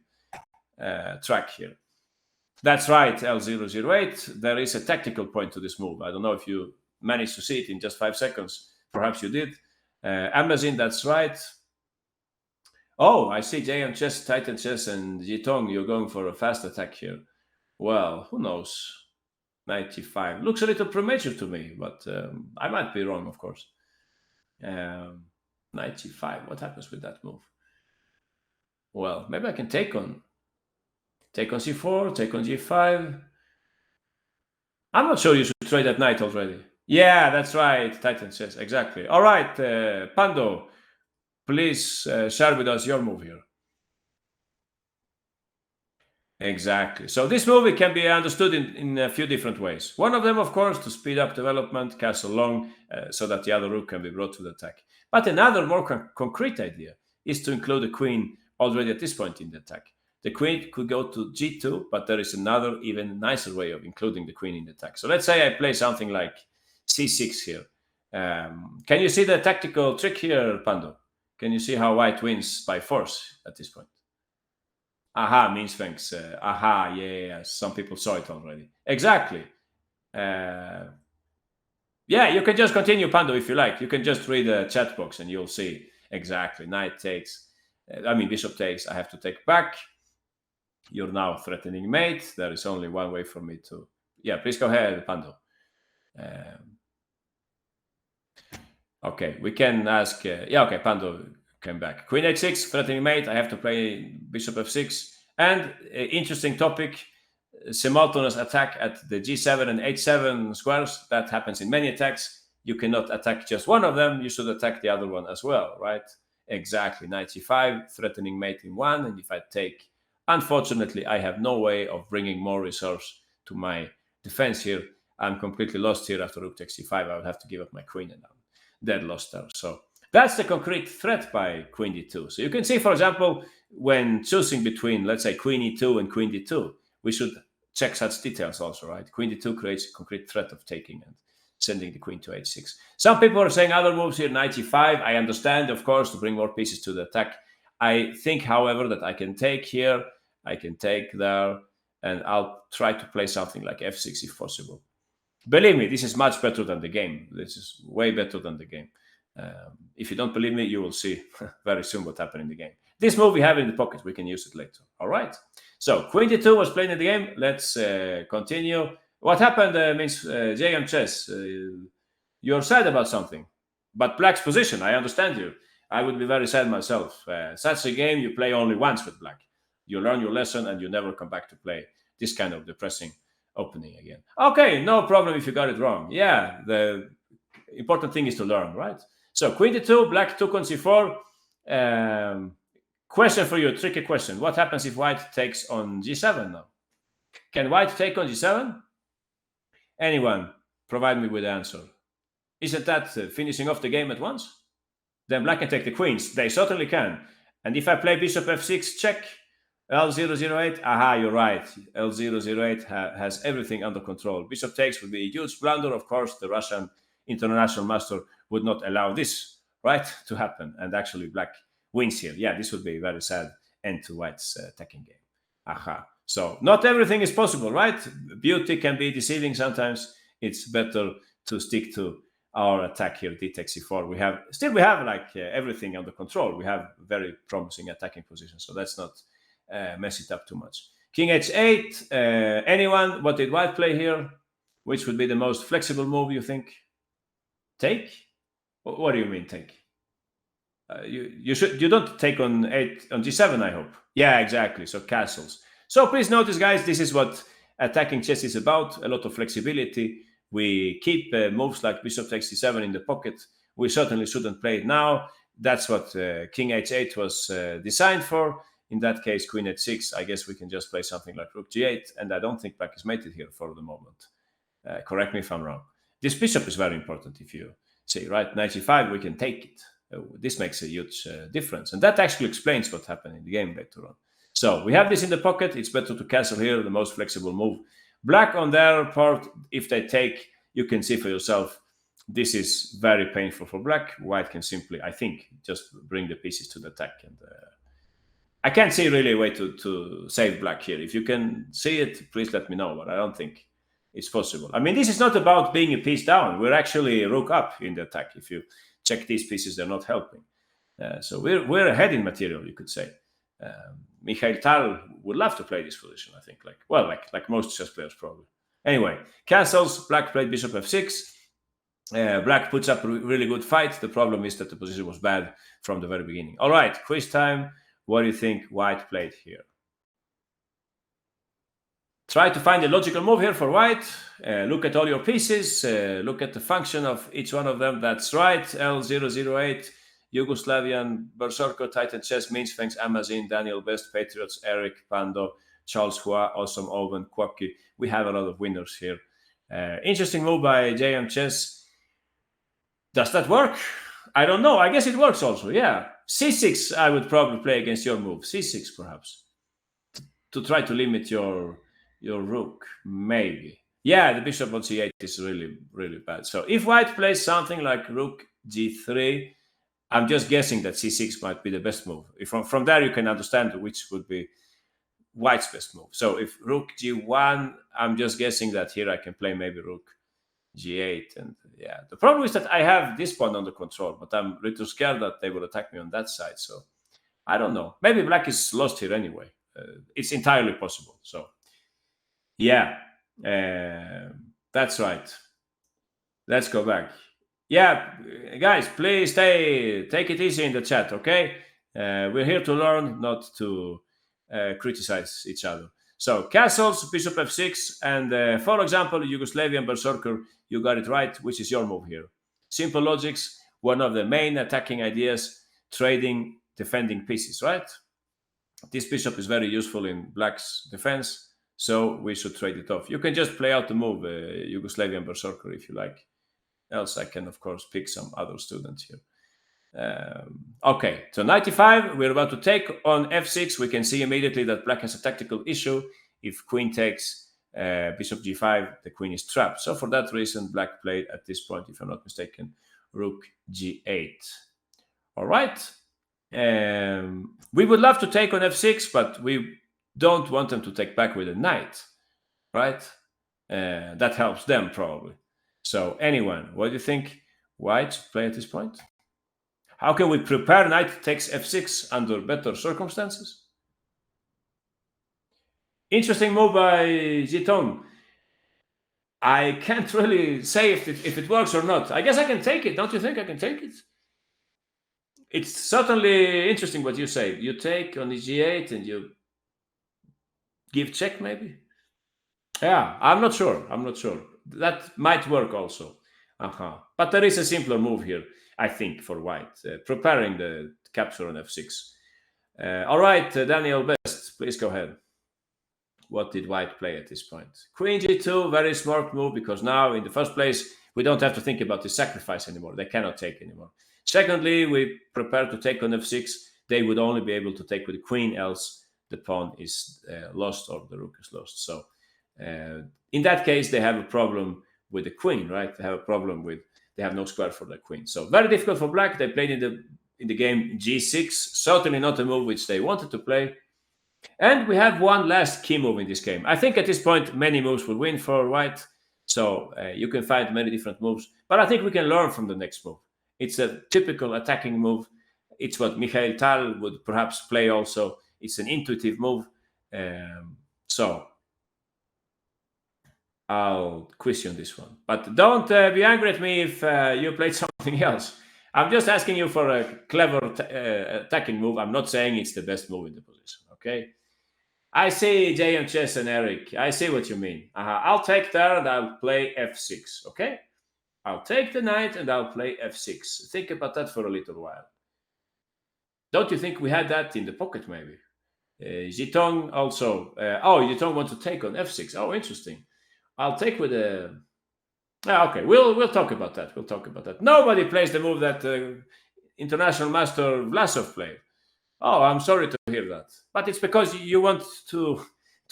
track here. That's right, L008. There is a tactical point to this move. I don't know if you managed to see it in just 5 seconds. Perhaps you did. Amazon, that's right. Oh, I see Johan Chess, Titan Chess, and Jitong. You're going for a fast attack here. Well, who knows? 95. Looks a little premature to me, but I might be wrong, of course. 95. What happens with that move? Well, maybe I can take on c4, take on g5. I'm not sure you should trade that knight already. Yeah, that's right, Titan Chess, exactly. All right, Pando, please share with us your move here. Exactly. So this movie can be understood in a few different ways. One of them, of course, to speed up development, castle long, so that the other rook can be brought to the attack. But another more concrete idea is to include the queen already at this point in the attack. The queen could go to g2, but there is another even nicer way of including the queen in the attack. So let's say I play something like c6 here. Can you see the tactical trick here, Pando? Can you see how white wins by force at this point? Aha means thanks. Aha, yeah. Some people saw it already. Exactly. Yeah, you can just continue, Pando, if you like. You can just read the chat box and you'll see exactly. Knight takes. Bishop takes. I have to take back. You're now threatening mate. There is only one way for me to. Yeah, please go ahead, Pando. Okay, we can ask. Okay, Pando came back. Queen h6, threatening mate. I have to play bishop f6. And interesting topic, simultaneous attack at the g7 and h7 squares. That happens in many attacks. You cannot attack just one of them. You should attack the other one as well, right? Exactly. Knight g5, threatening mate in one. And if I take, unfortunately, I have no way of bringing more reserves to my defense here. I'm completely lost here after rook takes c5. I would have to give up my queen and I'm dead lost there. So that's the concrete threat by queen d2. So you can see, for example, when choosing between, let's say, queen e2 and queen d2, we should check such details also, right? Queen d2 creates a concrete threat of taking and sending the queen to h6. Some people are saying other moves here, knight e5. I understand, of course, to bring more pieces to the attack. I think, however, that I can take here, I can take there, and I'll try to play something like f6 if possible. Believe me, this is much better than the game. This is way better than the game. If you don't believe me, you will see very soon what happened in the game. This move we have in the pocket. We can use it later. All right. So queen d2 was playing in the game. Let's continue. What happened means JM Chess. You're sad about something. But black's position, I understand you. I would be very sad myself. Such a game you play only once with black. You learn your lesson and you never come back to play this kind of depressing opening again. Okay, no problem if you got it wrong. Yeah, the important thing is to learn, right? So queen d2, black took on c4. Question for you, a tricky question. What happens if white takes on g7 now? Can white take on g7? Anyone provide me with the answer. Isn't that finishing off the game at once? Then black can take the queens. They certainly can. And if I play bishop f6, check, L008, aha, you're right. L008 has everything under control. Bishop takes would be a huge blunder. Of course, the Russian international master would not allow this, right, to happen. And actually, black wins here. Yeah, this would be a very sad end to white's attacking game. Aha. So not everything is possible, right? Beauty can be deceiving sometimes. It's better to stick to our attack here, d takes c4. We have like everything under control. We have very promising attacking position. So let's not mess it up too much. King h8. Anyone? What did white play here? Which would be the most flexible move, you think? Take? What do you mean take? You don't take on g7, I hope. Yeah, exactly. So castles. So please notice, guys, this is what attacking chess is about. A lot of flexibility. We keep moves like bishop takes c7 in the pocket. We certainly shouldn't play it now. That's what king h8 was designed for. In that case, queen h6, I guess we can just play something like rook g8, and I don't think black is mated here for the moment. Correct me if I'm wrong. This bishop is very important if you say, right, knight g5, we can take it. This makes a huge difference, and that actually explains what happened in the game later on. So we have this in the pocket. It's better to castle here, the most flexible move. Black on their part, if they take, you can see for yourself, this is very painful for black. White can simply, I think, just bring the pieces to the attack. And I can't see really a way to save black here. If you can see it, please let me know, but I don't think it's possible. I mean, this is not about being a piece down. We're actually rook up in the attack. If you check these pieces, they're not helping. So we're ahead in material, you could say. Mikhail Tal would love to play this position, I think. Like most chess players, probably. Anyway, castles, black played bishop f6. Black puts up a really good fight. The problem is that the position was bad from the very beginning. All right, quiz time. What do you think white played here? Try to find a logical move here for white. Look at all your pieces. Look at the function of each one of them. That's right. L008, Yugoslavian, Berserker, Titan Chess, Means, Thanks, Amazon, Daniel Best, Patriots, Eric, Pando, Charles Hua, Awesome Owen, Quacky. We have a lot of winners here. Interesting move by JM Chess. Does that work? I don't know. I guess it works also. Yeah. C6, I would probably play against your move. C6, perhaps. To try to limit your rook. Maybe. Yeah, the bishop on C8 is really, really bad. So if white plays something like rook G3, I'm just guessing that C6 might be the best move. If from there you can understand which would be white's best move. So if rook G1, I'm just guessing that here I can play maybe rook G8. And yeah, the problem is that I have this pawn under control, but I'm a little scared that they will attack me on that side. So I don't know. Maybe black is lost here anyway. It's entirely possible. So yeah, that's right. Let's go back. Yeah, guys, please take it easy in the chat, okay? We're here to learn, not to criticize each other. So castles, bishop f6, and for example, Yugoslavian berserker, you got it right. Which is your move here? Simple logics, one of the main attacking ideas, trading, defending pieces, right? This bishop is very useful in black's defense, so we should trade it off. You can just play out the move, Yugoslavian berserker, if you like. Else I can, of course, pick some other students here. Okay, so 95, we're about to take on f6. We can see immediately that black has a tactical issue. If queen takes bishop g5, the queen is trapped. So for that reason, black played at this point, if I'm not mistaken, rook g8. All right. We would love to take on f6, but we don't want them to take back with a knight, right? That helps them probably. So anyone, what do you think white should play at this point? How can we prepare knight takes f6 under better circumstances? Interesting move by Zitong. I can't really say if it works or not. I guess I can take it. Don't you think I can take it? It's certainly interesting what you say. You take on the g8 and you give check maybe? Yeah, I'm not sure. That might work also. But there is a simpler move here, I think, for white, preparing the capture on f6. All right, Daniel Best, please go ahead. What did white play at this point? Queen g2, very smart move, because now, in the first place, we don't have to think about the sacrifice anymore. They cannot take anymore. Secondly, we prepare to take on f6. They would only be able to take with the queen, else the pawn is lost or the rook is lost. So in that case, they have a problem with the queen, right? They have no square for the queen. So very difficult for black. They played in the game g6, certainly not a move which they wanted to play. And we have one last key move in this game. I think at this point, many moves will win for white. So you can find many different moves. But I think we can learn from the next move. It's a typical attacking move. It's what Mikhail Tal would perhaps play also. It's an intuitive move. So I'll quiz you on this one. But don't be angry at me if you played something else. I'm just asking you for a clever attacking move. I'm not saying it's the best move in the position, okay? I see JM Chess and Eric. I see what you mean. I'll take there and I'll play f6, okay? I'll take the knight and I'll play f6. Think about that for a little while. Don't you think we had that in the pocket, maybe? Zitong also. Zitong wants to take on f6. Oh, interesting. I'll take with a... okay, we'll talk about that. Nobody plays the move that international master Vlasov played. Oh, I'm sorry to hear that. But it's because you want to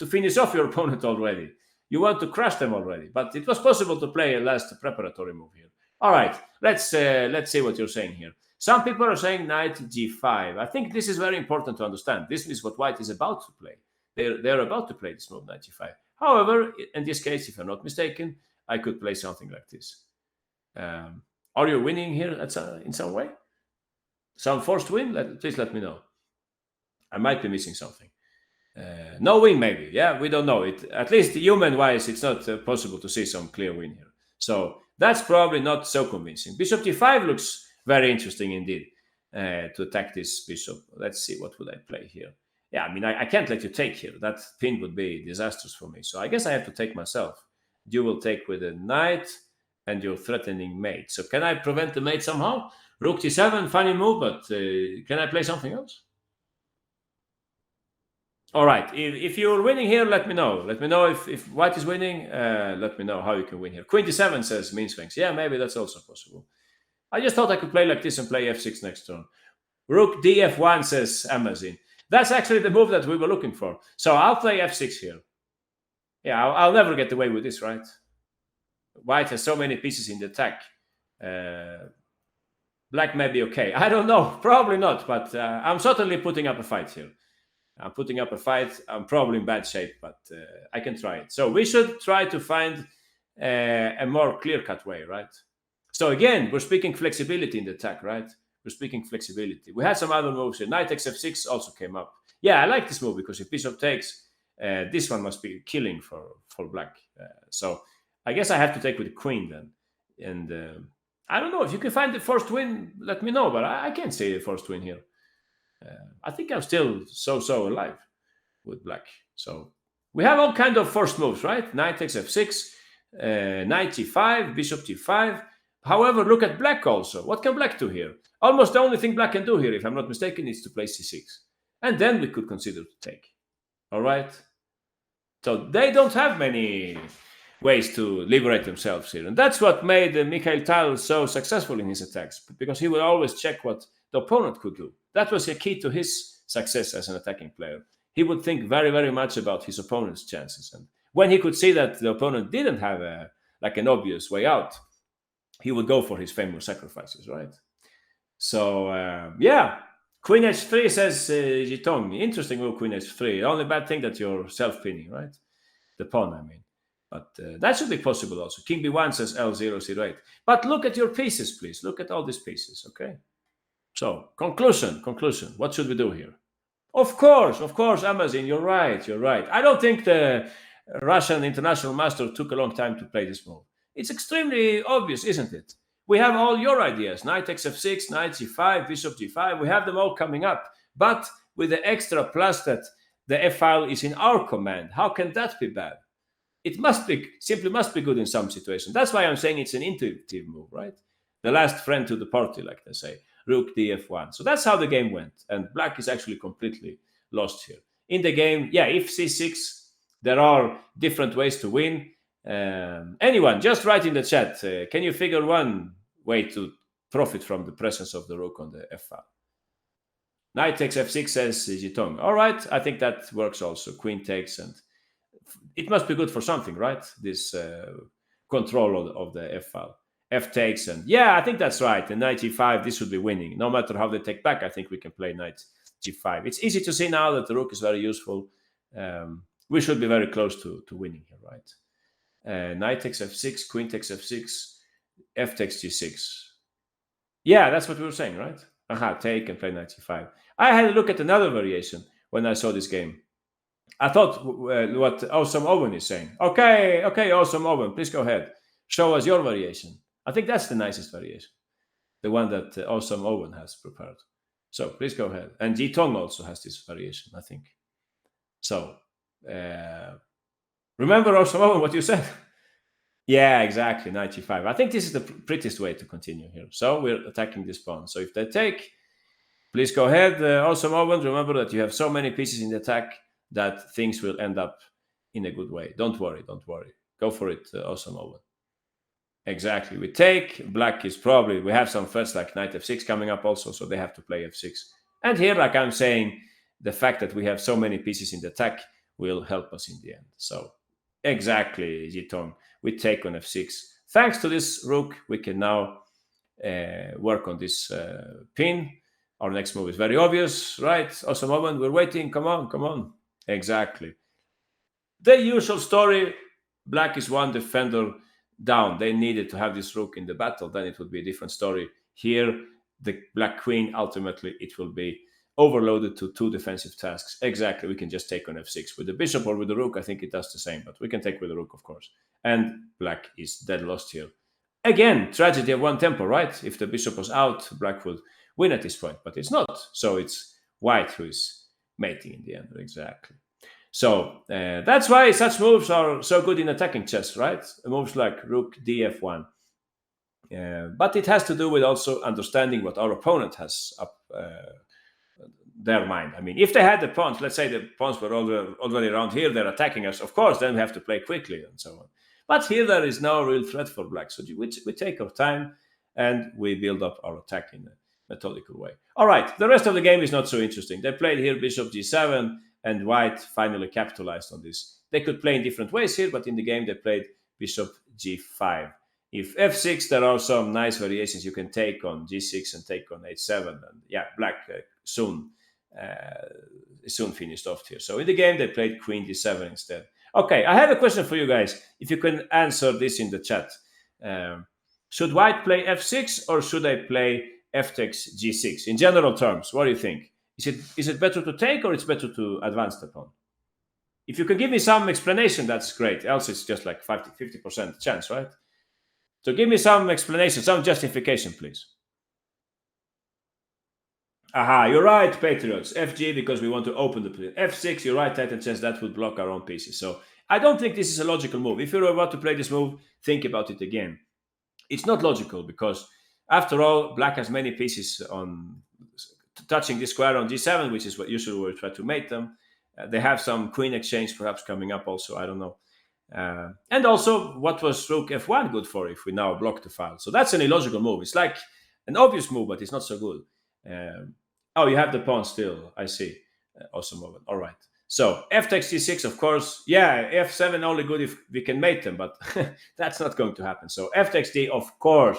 finish off your opponent already. You want to crush them already. But it was possible to play a last preparatory move here. All right, let's see what you're saying here. Some people are saying knight g5. I think this is very important to understand. This is what white is about to play. They're about to play this move, knight g5. However, in this case, if I'm not mistaken, I could play something like this. Are you winning here in some way? Some forced win? Please let me know. I might be missing something. No win, maybe. Yeah, we don't know. At least human-wise, it's not possible to see some clear win here. So that's probably not so convincing. Bishop g5 looks very interesting indeed to attack this bishop. Let's see, what would I play here? Yeah, I mean, I can't let you take here. That pin would be disastrous for me. So I guess I have to take myself. You will take with a knight and you're threatening mate. So can I prevent the mate somehow? Rook g7, funny move, but can I play something else? All right. If you're winning here, let me know. Let me know if white is winning. Let me know how you can win here. Queen d7 says mean swings. Yeah, maybe that's also possible. I just thought I could play like this and play f6 next turn. Rook df1 says Amazon. That's actually the move that we were looking for. So I'll play f6 here. Yeah, I'll never get away with this, right? White has so many pieces in the attack. Black may be okay. I don't know. Probably not, but I'm certainly putting up a fight here. I'm putting up a fight. I'm probably in bad shape, but I can try it. So we should try to find a more clear-cut way, right? So again, we're speaking flexibility in the attack, right? We're speaking flexibility. We had some other moves here. Knight takes f6 also came up. Yeah, I like this move because if bishop takes, this one must be killing for black. So I guess I have to take with the queen then. And I don't know if you can find the first win. Let me know, but I can't say the first win here. I think I'm still so alive with black. So we have all kind of first moves, right? Knight takes f6, knight g5, bishop g5. However, look at black also. What can black do here? Almost the only thing black can do here, if I'm not mistaken, is to play c6. And then we could consider to take. All right? So they don't have many ways to liberate themselves here. And that's what made Mikhail Tal so successful in his attacks, because he would always check what the opponent could do. That was a key to his success as an attacking player. He would think very much about his opponent's chances. And when he could see that the opponent didn't have an obvious way out, he would go for his famous sacrifices, right? So, yeah. Queen h3 says Jitong. Interesting move, Queen h3. The only bad thing that you're self-pinning, right? The pawn, I mean. But that should be possible also. King b1 says L008. But look at your pieces, please. Look at all these pieces, okay? So, conclusion. What should we do here? Of course, Amazon, you're right. I don't think the Russian international master took a long time to play this move. It's extremely obvious, isn't it? We have all your ideas. Knight takes f6, knight g5, bishop g5. We have them all coming up. But with the extra plus that the f-file is in our command, how can that be bad? It must be good in some situations. That's why I'm saying it's an intuitive move, right? The last friend to the party, like they say. Rook df1. So that's how the game went. And black is actually completely lost here. In the game, yeah, if c6, there are different ways to win. Anyone, just write in the chat. Can you figure one way to profit from the presence of the rook on the f-file? Knight takes f6 says Jitong. All right, I think that works also. Queen takes, and it must be good for something, right? This control of the f-file. F takes, and yeah, I think that's right. And knight g5, this would be winning. No matter how they take back, I think we can play knight g5. It's easy to see now that the rook is very useful. We should be very close to winning here, right? Knight takes f6, queen takes f6, f takes g6. Yeah, that's what we were saying, right? Take and play knight g5. I had a look at another variation when I saw this game. I thought what Awesome Owen is saying. Okay, Awesome Owen, please go ahead. Show us your variation. I think that's the nicest variation, the one that Awesome Owen has prepared. So please go ahead. And Jitong also has this variation, I think. So remember, Awesome Owen, what you said? Yeah, exactly, 95. I think this is the prettiest way to continue here. So we're attacking this pawn. So if they take, please go ahead. Awesome Owen, remember that you have so many pieces in the attack that things will end up in a good way. Don't worry. Go for it, Awesome Owen. Exactly. We take. Black is probably, we have some threats like knight f6 coming up also, so they have to play f6. And here, like I'm saying, the fact that we have so many pieces in the attack will help us in the end. So exactly, Jitong. We take on f6. Thanks to this rook, we can now work on this pin. Our next move is very obvious, right? Awesome Owen, we're waiting. Come on. Exactly. The usual story, black is one defender down. They needed to have this rook in the battle, then it would be a different story. Here, the black queen, ultimately, it will be overloaded to two defensive tasks. Exactly, we can just take on f6. With the bishop or with the rook, I think it does the same, but we can take with the rook, of course. And black is dead lost here. Again, tragedy of one tempo, right? If the bishop was out, black would win at this point, but it's not. So it's white who is mating in the end, exactly. So that's why such moves are so good in attacking chess, right? Moves like rook df1. But it has to do with also understanding what our opponent has up their mind. I mean, if they had the pawns, let's say the pawns were already around here, they're attacking us, of course, then we have to play quickly and so on. But here there is no real threat for black. So we take our time and we build up our attack in a methodical way. All right, the rest of the game is not so interesting. They played here bishop g7, and white finally capitalized on this. They could play in different ways here, but in the game they played bishop g5. If f6, there are some nice variations. You can take on g6 and take on h7. And yeah, black soon finished off here. So in the game, they played queen d7 instead. Okay, I have a question for you guys. If you can answer this in the chat. Should white play f6 or should I play f takes g6? In general terms, what do you think? Is it better to take or it's better to advance the pawn? If you can give me some explanation, that's great. Else it's just like 50% chance, right? So give me some explanation, some justification, please. Aha, you're right, Patriots. FG because we want to open the play. F6, you're right, Titan says that would block our own pieces. So I don't think this is a logical move. If you're about to play this move, think about it again. It's not logical because, after all, black has many pieces on touching this square on g7, which is what usually we'll try to mate them. They have some queen exchange perhaps coming up also, I don't know. And also, what was rook f1 good for if we now block the file? So that's an illogical move. It's like an obvious move, but it's not so good. Oh, you have the pawn still. I see. Awesome moment. All right. So f takes g6, of course. Yeah, f7 only good if we can mate them, but that's not going to happen. So f takes d, of course.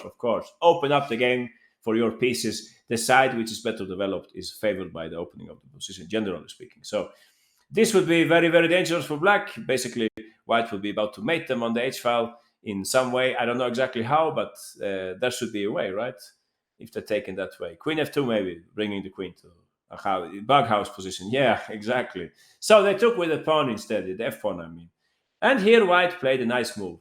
Open up the game for your pieces. The side which is better developed is favored by the opening of the position, generally speaking. So this would be very, very dangerous for black. Basically, white will be about to mate them on the h file in some way. I don't know exactly how, but there should be a way, right? If they're taken that way. Queen f2 maybe, bringing the queen to a bug house position. Yeah, exactly. So they took with the pawn instead, the f pawn, I mean. And here white played a nice move.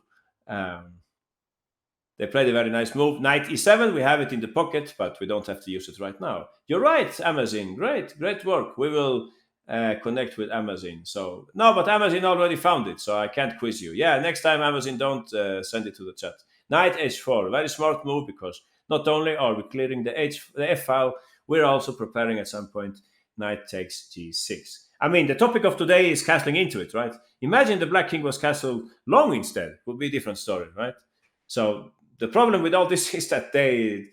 They played a very nice move. Knight e7, we have it in the pocket, but we don't have to use it right now. You're right, Amazon. Great work. We will connect with Amazon. So, no, but Amazon already found it, so I can't quiz you. Yeah, next time, Amazon, don't send it to the chat. Knight h4, very smart move because not only are we clearing the f file, we're also preparing at some point knight takes g6. I mean, the topic of today is castling into it, right? Imagine the black king was castled long instead. Would be a different story, right? So the problem with all this is that they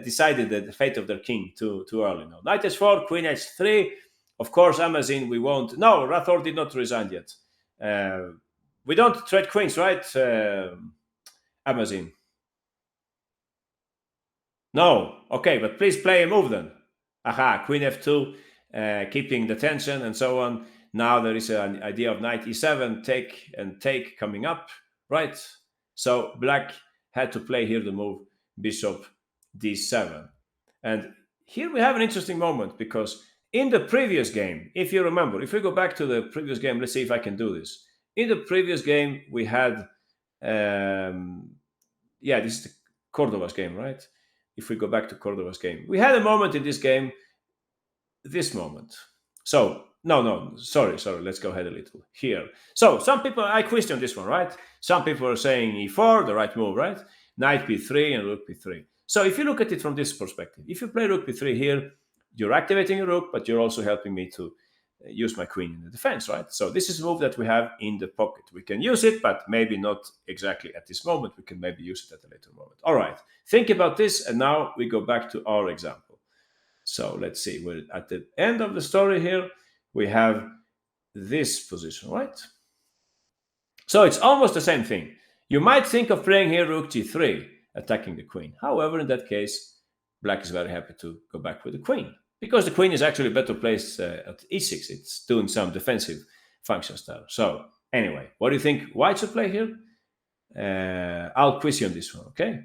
decided the fate of their king too early now. Knight h4, queen h3. Of course, Amazon, we won't. No, Rathor did not resign yet. We don't trade queens, right, Amazon? No. Okay, but please play a move then. Aha, queen f2, keeping the tension and so on. Now there is an idea of knight e7, take and take coming up, right? So black had to play here the move bishop d7. And here we have an interesting moment because in the previous game, if you remember, if we go back to the previous game, let's see if I can do this. In the previous game, we had, yeah, this is the Cordova's game, right? If we go back to Cordova's game, we had a moment in this game, this moment. So, no, sorry, let's go ahead a little here. So, some people, I question this one, right? Some people are saying e4, the right move, right? Knight b3 and rook b3. So, if you look at it from this perspective, if you play rook b3 here, you're activating a rook, but you're also helping me to use my queen in the defense, right? So this is a move that we have in the pocket. We can use it, but maybe not exactly at this moment. We can maybe use it at a later moment. All right, think about this, and now we go back to our example. So let's see, we're at the end of the story here. We have this position, right? So it's almost the same thing. You might think of playing here rook g3, attacking the queen. However, in that case, black is very happy to go back with the queen, because the queen is actually better placed at e6. It's doing some defensive functions there. So anyway, what do you think white should play here? I'll quiz you on this one, okay?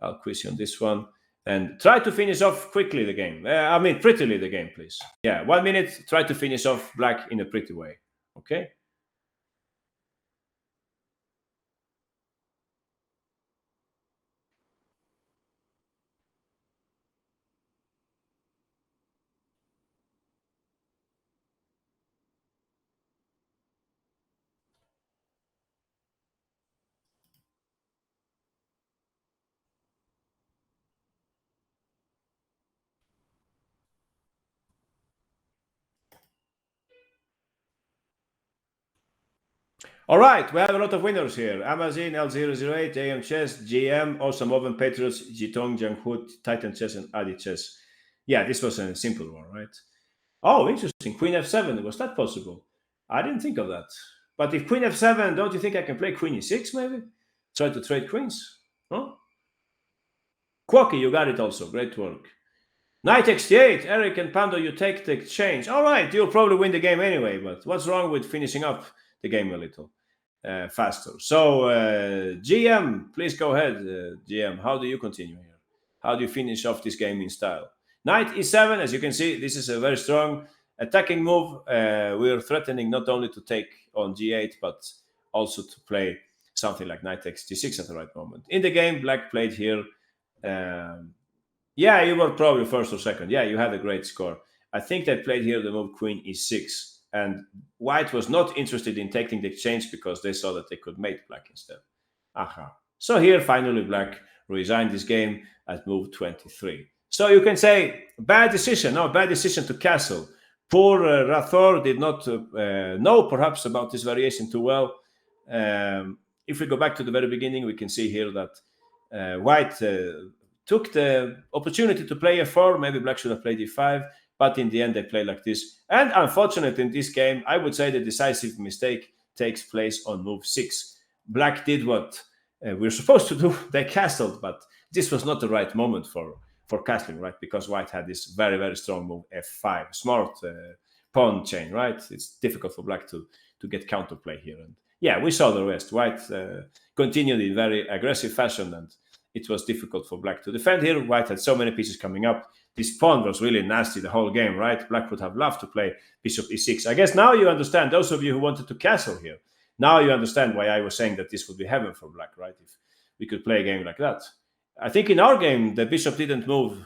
I'll quiz you on this one. And try to finish off quickly the game. Prettily the game, please. Yeah, 1 minute, try to finish off black in a pretty way, okay? All right, we have a lot of winners here. Amazon, L008, AM Chess, GM, Awesome Oven, Patriots, Jitong, Jianghut, Titan Chess, and Adi Chess. Yeah, this was a simple one, right? Oh, interesting. Queen F7. Was that possible? I didn't think of that. But if Queen F7, don't you think I can play Queen E6 maybe? Try to trade queens? Huh? Quacky, you got it also. Great work. Knight X8. Eric and Pando, you take the exchange. All right, you'll probably win the game anyway, but what's wrong with finishing up the game a little faster? So, GM, please go ahead, GM. How do you continue here? How do you finish off this game in style? Knight E7, as you can see, this is a very strong attacking move. We are threatening not only to take on G8, but also to play something like Knight X G6 at the right moment. In the game, Black played here. Yeah, you were probably first or second. Yeah, you had a great score. I think they played here the move Queen E6. And White was not interested in taking the exchange because they saw that they could mate Black instead. Aha. So here, finally, Black resigned this game at move 23. So you can say, bad decision. No, bad decision to castle. Poor Rathor did not know perhaps about this variation too well. If we go back to the very beginning, we can see here that White took the opportunity to play f4. Maybe Black should have played e5, but in the end they play like this. And unfortunately, in this game, I would say the decisive mistake takes place on move 6. Black did what we're supposed to do. They castled, but this was not the right moment for castling, right? Because White had this very, very strong move f5, smart pawn chain, right? It's difficult for Black to get counterplay here. And yeah, we saw the rest. White continued in very aggressive fashion, and it was difficult for Black to defend here. White had so many pieces coming up. This pawn was really nasty the whole game, right? Black would have loved to play bishop e6. I guess now you understand, those of you who wanted to castle here, now you understand why I was saying that this would be heaven for Black, right? If we could play a game like that. I think in our game, the bishop didn't move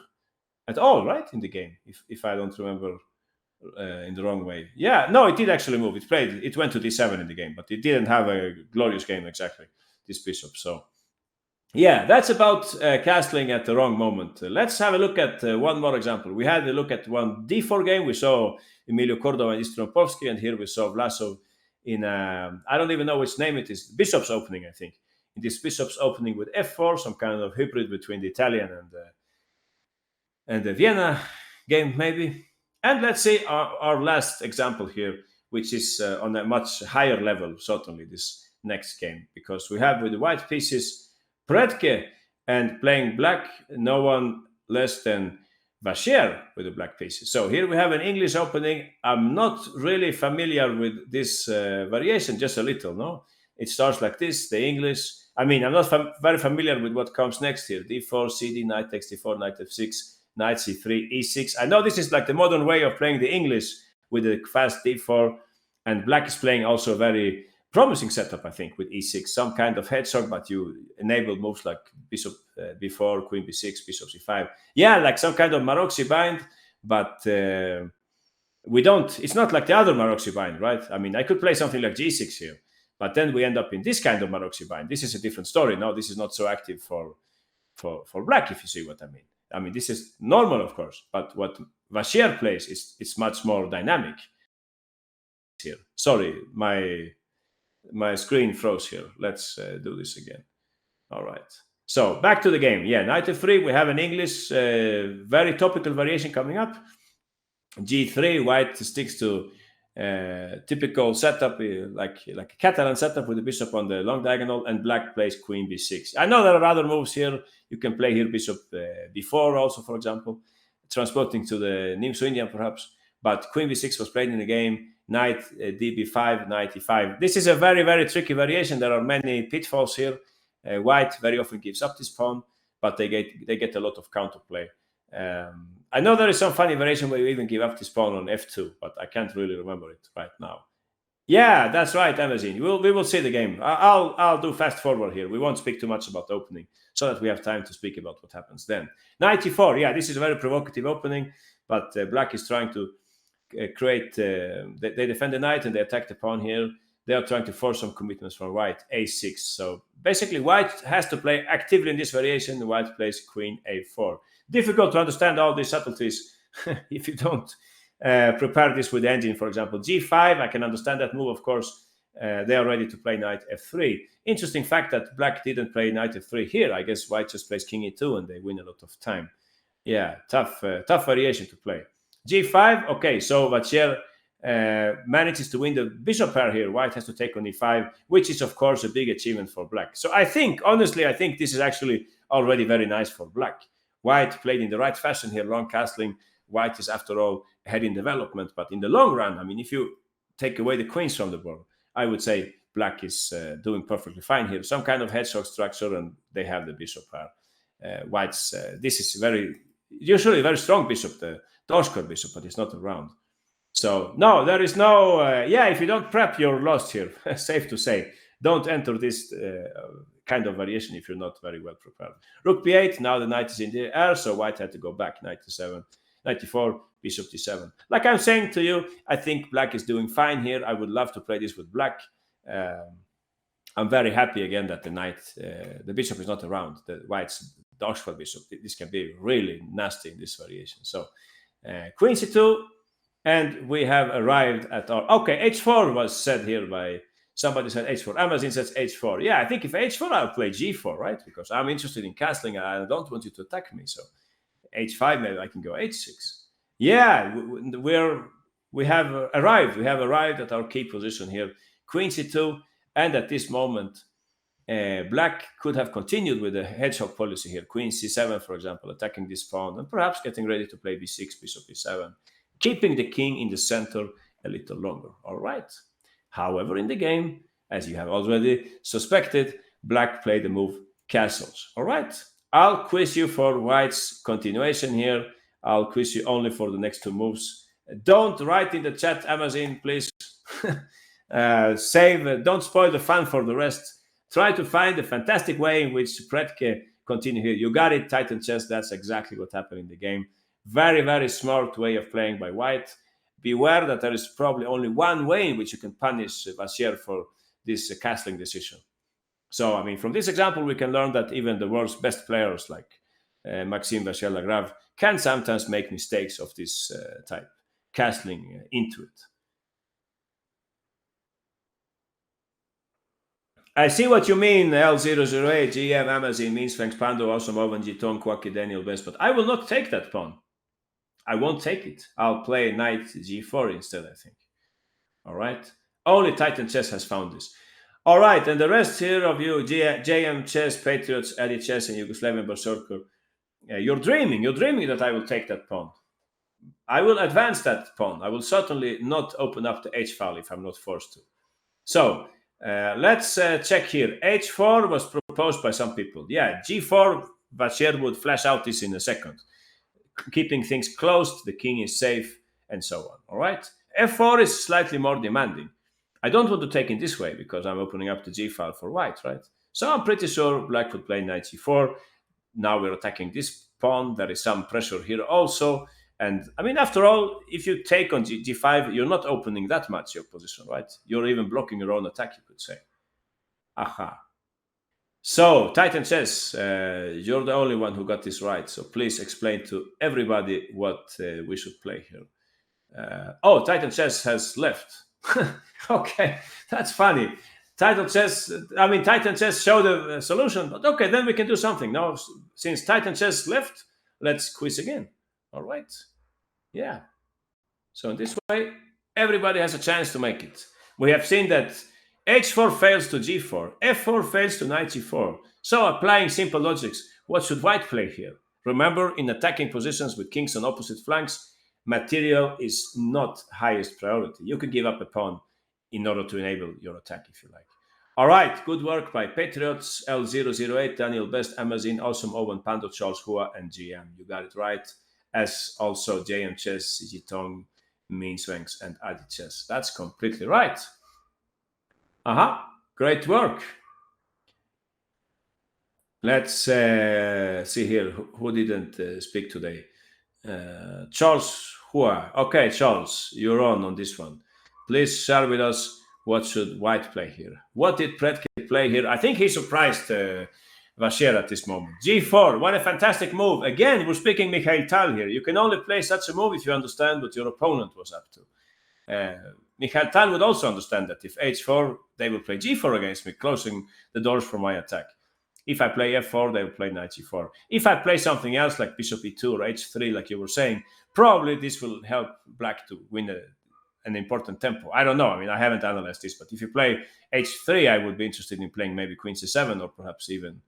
at all, right? In the game, if I don't remember in the wrong way. Yeah, no, it did actually move. It went to d7 in the game, but it didn't have a glorious game exactly, this bishop. So yeah, that's about castling at the wrong moment. Let's have a look at one more example. We had a look at one d4 game. We saw Emilio Cordova and Istropovsky, and here we saw Vlasov in, I don't even know which name it is, Bishop's Opening, I think. In this Bishop's Opening with f4, some kind of hybrid between the Italian and the Vienna game, maybe. And let's see our last example here, which is on a much higher level, certainly, this next game, because we have with the white pieces Predke, and playing Black, no one less than Vacher with the black pieces. So here we have an English opening. I'm not really familiar with this variation, just a little, no? It starts like this, the English. I mean, I'm not very familiar with what comes next here. D4, CD, knight takes d4, knight f6, knight c3, e6. I know this is like the modern way of playing the English with the fast d4, and Black is playing also a very promising setup, I think, with e6, some kind of hedgehog, but you enable moves like bishop b4, queen b6, bishop c5. Yeah, like some kind of Maroczy bind, but we don't. It's not like the other Maroczy bind, right? I mean, I could play something like g6 here, but then we end up in this kind of Maroczy bind. This is a different story. Now, this is not so active for Black, if you see what I mean. I mean, this is normal, of course, but what Vacher plays is much more dynamic here. Sorry, my screen froze here. Let's do this again. All right. So back to the game. Yeah, knight f3. We have an English very topical variation coming up. G3. White sticks to typical setup, like a Catalan setup with the bishop on the long diagonal, and Black plays queen b6. I know there are other moves here. You can play here bishop b4 also, for example, transporting to the Nimzo Indian perhaps. But queen b6 was played in the game. Knight db5, knight e5. This is a very, very tricky variation. There are many pitfalls here. White very often gives up this pawn, but they get a lot of counterplay. I know there is some funny variation where you even give up this pawn on f2, but I can't really remember it right now. Yeah, that's right, Amazon. We will see the game. I'll do fast forward here. We won't speak too much about the opening so that we have time to speak about what happens then. Knight e4. Yeah, this is a very provocative opening, but Black is trying to create. They defend the knight and they attack the pawn here. They are trying to force some commitments from White, a6. So basically, White has to play actively in this variation. White plays queen a4. Difficult to understand all these subtleties if you don't prepare this with the engine. For example, g5. I can understand that move, of course. they are ready to play knight f3. Interesting fact that black didn't play knight f3 here. I guess white just plays king e2 and they win a lot of time. Yeah, tough variation to play. g5. Okay, so Vachier manages to win the bishop pair here. White has to take on e5, which is of course a big achievement for black. So I think, honestly, I think this is actually already very nice for black. White played in the right fashion here, long castling. White is, after all, ahead in development. But in the long run, I mean, if you take away the queens from the board, I would say black is doing perfectly fine here. Some kind of hedgehog structure, and they have the bishop pair. White's, this is usually very strong bishop, the Dojo bishop, but it's not around. So, no, there is no, if you don't prep, you're lost here. Safe to say. Don't enter this kind of variation if you're not very well prepared. Rook b8, now the knight is in the air, so white had to go back, knight to 94, bishop d7. Like I'm saying to you, I think black is doing fine here. I would love to play this with black. I'm very happy again that the bishop is not around. The white's Dojo bishop. This can be really nasty in this variation. So queen c2, and we have arrived at our... Okay, h4 was said here by... Somebody said h4. Amazon says h4. Yeah, I think if h4, I'll play g4, right? Because I'm interested in castling and I don't want you to attack me. So h5, maybe I can go h6. Yeah, we have arrived. We have arrived at our key position here. Queen c2, and at this moment, black could have continued with the hedgehog policy here. Queen c7, for example, attacking this pawn, and perhaps getting ready to play b6, bishop e7, keeping the king in the center a little longer. All right. However, in the game, as you have already suspected, black played the move castles. All right. I'll quiz you for white's continuation here. I'll quiz you only for the next two moves. Don't write in the chat, Amazon, please. Don't spoil the fun for the rest. Try to find a fantastic way in which Pretke continue here. You got it, Titan chess. That's exactly what happened in the game. Very, very smart way of playing by white. Beware that there is probably only one way in which you can punish Vachier for this castling decision. So, I mean, from this example, we can learn that even the world's best players like Maxime Vachier-Lagrave can sometimes make mistakes of this type, castling into it. I see what you mean, L008, GM, Amazon, means thanks Pando, awesome, Oven, Giton, Kwaki, Daniel, Best, but I will not take that pawn. I won't take it. I'll play knight g4 instead, I think. All right. Only Titan Chess has found this. All right. And the rest here of you, JM Chess, Patriots, Eddie Chess, and Yugoslavian Berserker, you're dreaming that I will take that pawn. I will advance that pawn. I will certainly not open up the h-file if I'm not forced to. So let's check here. h4 was proposed by some people. Yeah, g4, Vachier would flash out this in a second. Keeping things closed, the king is safe, and so on. All right. f4 is slightly more demanding. I don't want to take it this way because I'm opening up the g-file for white, right? So I'm pretty sure black would play knight g4. Now we're attacking this pawn. There is some pressure here also. And I mean, after all, if you take on g5, you're not opening that much your position, right? You're even blocking your own attack, you could say. Aha. So, Titan Chess, you're the only one who got this right. So please explain to everybody what we should play here. Titan Chess has left. Okay, that's funny. Titan Chess showed the solution, but okay, then we can do something. Now, since Titan Chess left, let's quiz again. All right. Yeah. So in this way, everybody has a chance to make it. We have seen that h4 fails to g4, f4 fails to knight g4. So applying simple logics, what should white play here? Remember, in attacking positions with kings on opposite flanks, material is not highest priority. You could give up a pawn in order to enable your attack if you like. All right, good work by Patriots, L008, Daniel Best, Amazon, Awesome, Owen, Pando, Charles Hua, and GM. You got it right. As also JM Chess, Jitong, Mean Swanks, and Adi Chess. That's completely right. Great work. Let's see here who didn't speak today. Charles Hua. Okay, Charles, you're on this one. Please share with us what should white play here. What did Pretke play here? I think he surprised Vachier at this moment. G4, what a fantastic move. Again, we're speaking Mikhail Tal here. You can only play such a move if you understand what your opponent was up to. Michael Tan would also understand that if h4, they will play g4 against me, closing the doors for my attack. If I play f4, they will play knight g4. If I play something else like bishop e2 or h3, like you were saying, probably this will help black to win an important tempo. I don't know. I mean, I haven't analyzed this, but if you play h3, I would be interested in playing maybe queen c7 or perhaps even,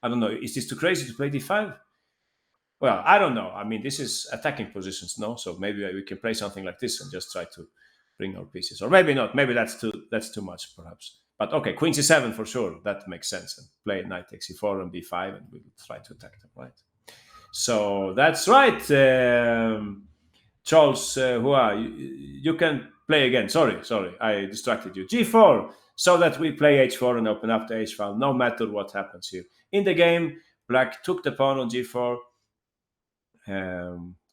I don't know, is this too crazy to play d5? Well, I don't know. I mean, this is attacking positions, no? So maybe we can play something like this and just try to bring our pieces. Or maybe not. Maybe that's too much, perhaps. But okay, queen c7 for sure. That makes sense. And play knight takes e4 and b5, and we'll try to attack them, right? So that's right. Charles, you can play again. Sorry, I distracted you. g4, so that we play h4 and open up the h file, no matter what happens here. In the game, black took the pawn on g4.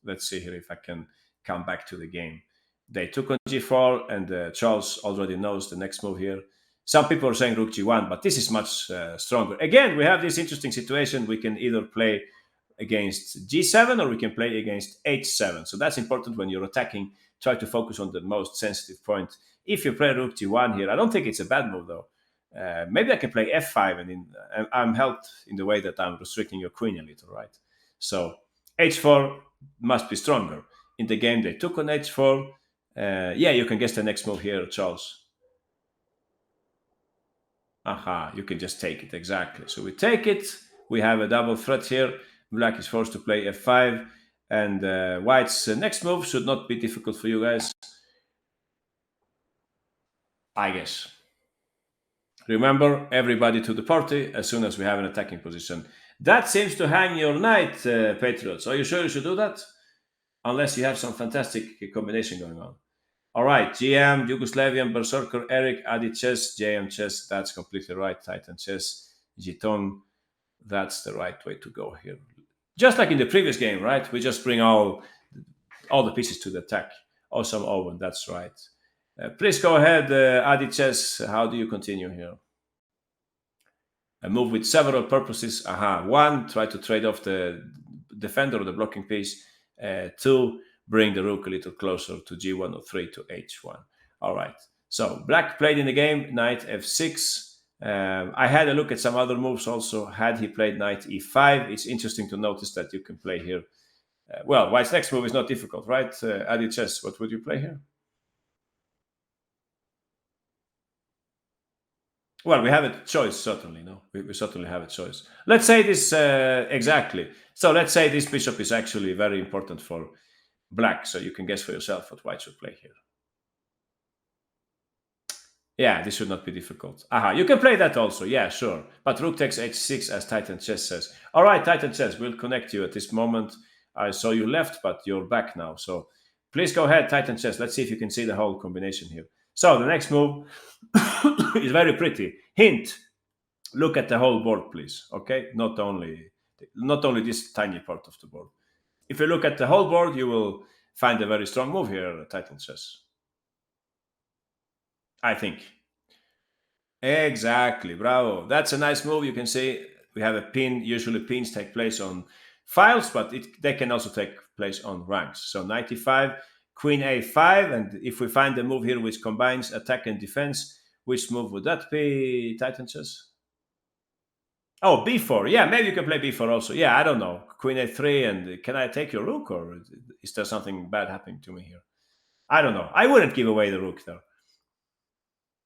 Let's see here if I can come back to the game. They took on g4, and Charles already knows the next move here. Some people are saying rook g1, but this is much stronger. Again, we have this interesting situation. We can either play against g7 or we can play against h7. So that's important when you're attacking. Try to focus on the most sensitive point. If you play rook g1 here, I don't think it's a bad move though. Maybe I can play f5, and I'm helped in the way that I'm restricting your queen a little, right? So h4 must be stronger. In the game, they took on h4. Yeah, you can guess the next move here, Charles. Aha, you can just take it, exactly. So we take it. We have a double threat here. Black is forced to play f5. And white's next move should not be difficult for you guys, I guess. Remember, everybody to the party as soon as we have an attacking position. That seems to hang your knight, Patriots. Are you sure you should do that? Unless you have some fantastic combination going on. All right, GM, Yugoslavian, Berserker, Eric, Adi Chess, JM Chess. That's completely right. Titan Chess, Jiton. That's the right way to go here. Just like in the previous game, right? We just bring all the pieces to the attack. Awesome, Owen. That's right. Please go ahead, Adi Chess. How do you continue here? A move with several purposes. One, try to trade off the defender or the blocking piece. Two, bring the rook a little closer to g1, or three to h1. All right. So black played in the game, knight f6. I had a look at some other moves also. Had he played knight e5, it's interesting to notice that you can play here. Well, white's next move is not difficult, right? Adi Chess, what would you play here? Well, we have a choice, certainly. No, we certainly have a choice. Let's say this exactly. So let's say this bishop is actually very important for black. So you can guess for yourself what white should play here. Yeah, this should not be difficult. You can play that also. Yeah, sure. But rook takes h6, as Titan Chess says. All right, Titan Chess, we'll connect you at this moment. I saw you left, but you're back now. So please go ahead, Titan Chess. Let's see if you can see the whole combination here. So the next move is very pretty. Hint, look at the whole board, please. Okay, not only this tiny part of the board. If you look at the whole board, you will find a very strong move here, Titan Chess. I think. Exactly, bravo. That's a nice move. You can see we have a pin. Usually pins take place on files, but they can also take place on ranks. So 95, queen a5, and if we find a move here which combines attack and defense, which move would that be, Titan Chess? Oh, b4. Yeah, maybe you can play b4 also. Yeah, I don't know. Queen a3, and can I take your rook, or is there something bad happening to me here? I don't know. I wouldn't give away the rook, though.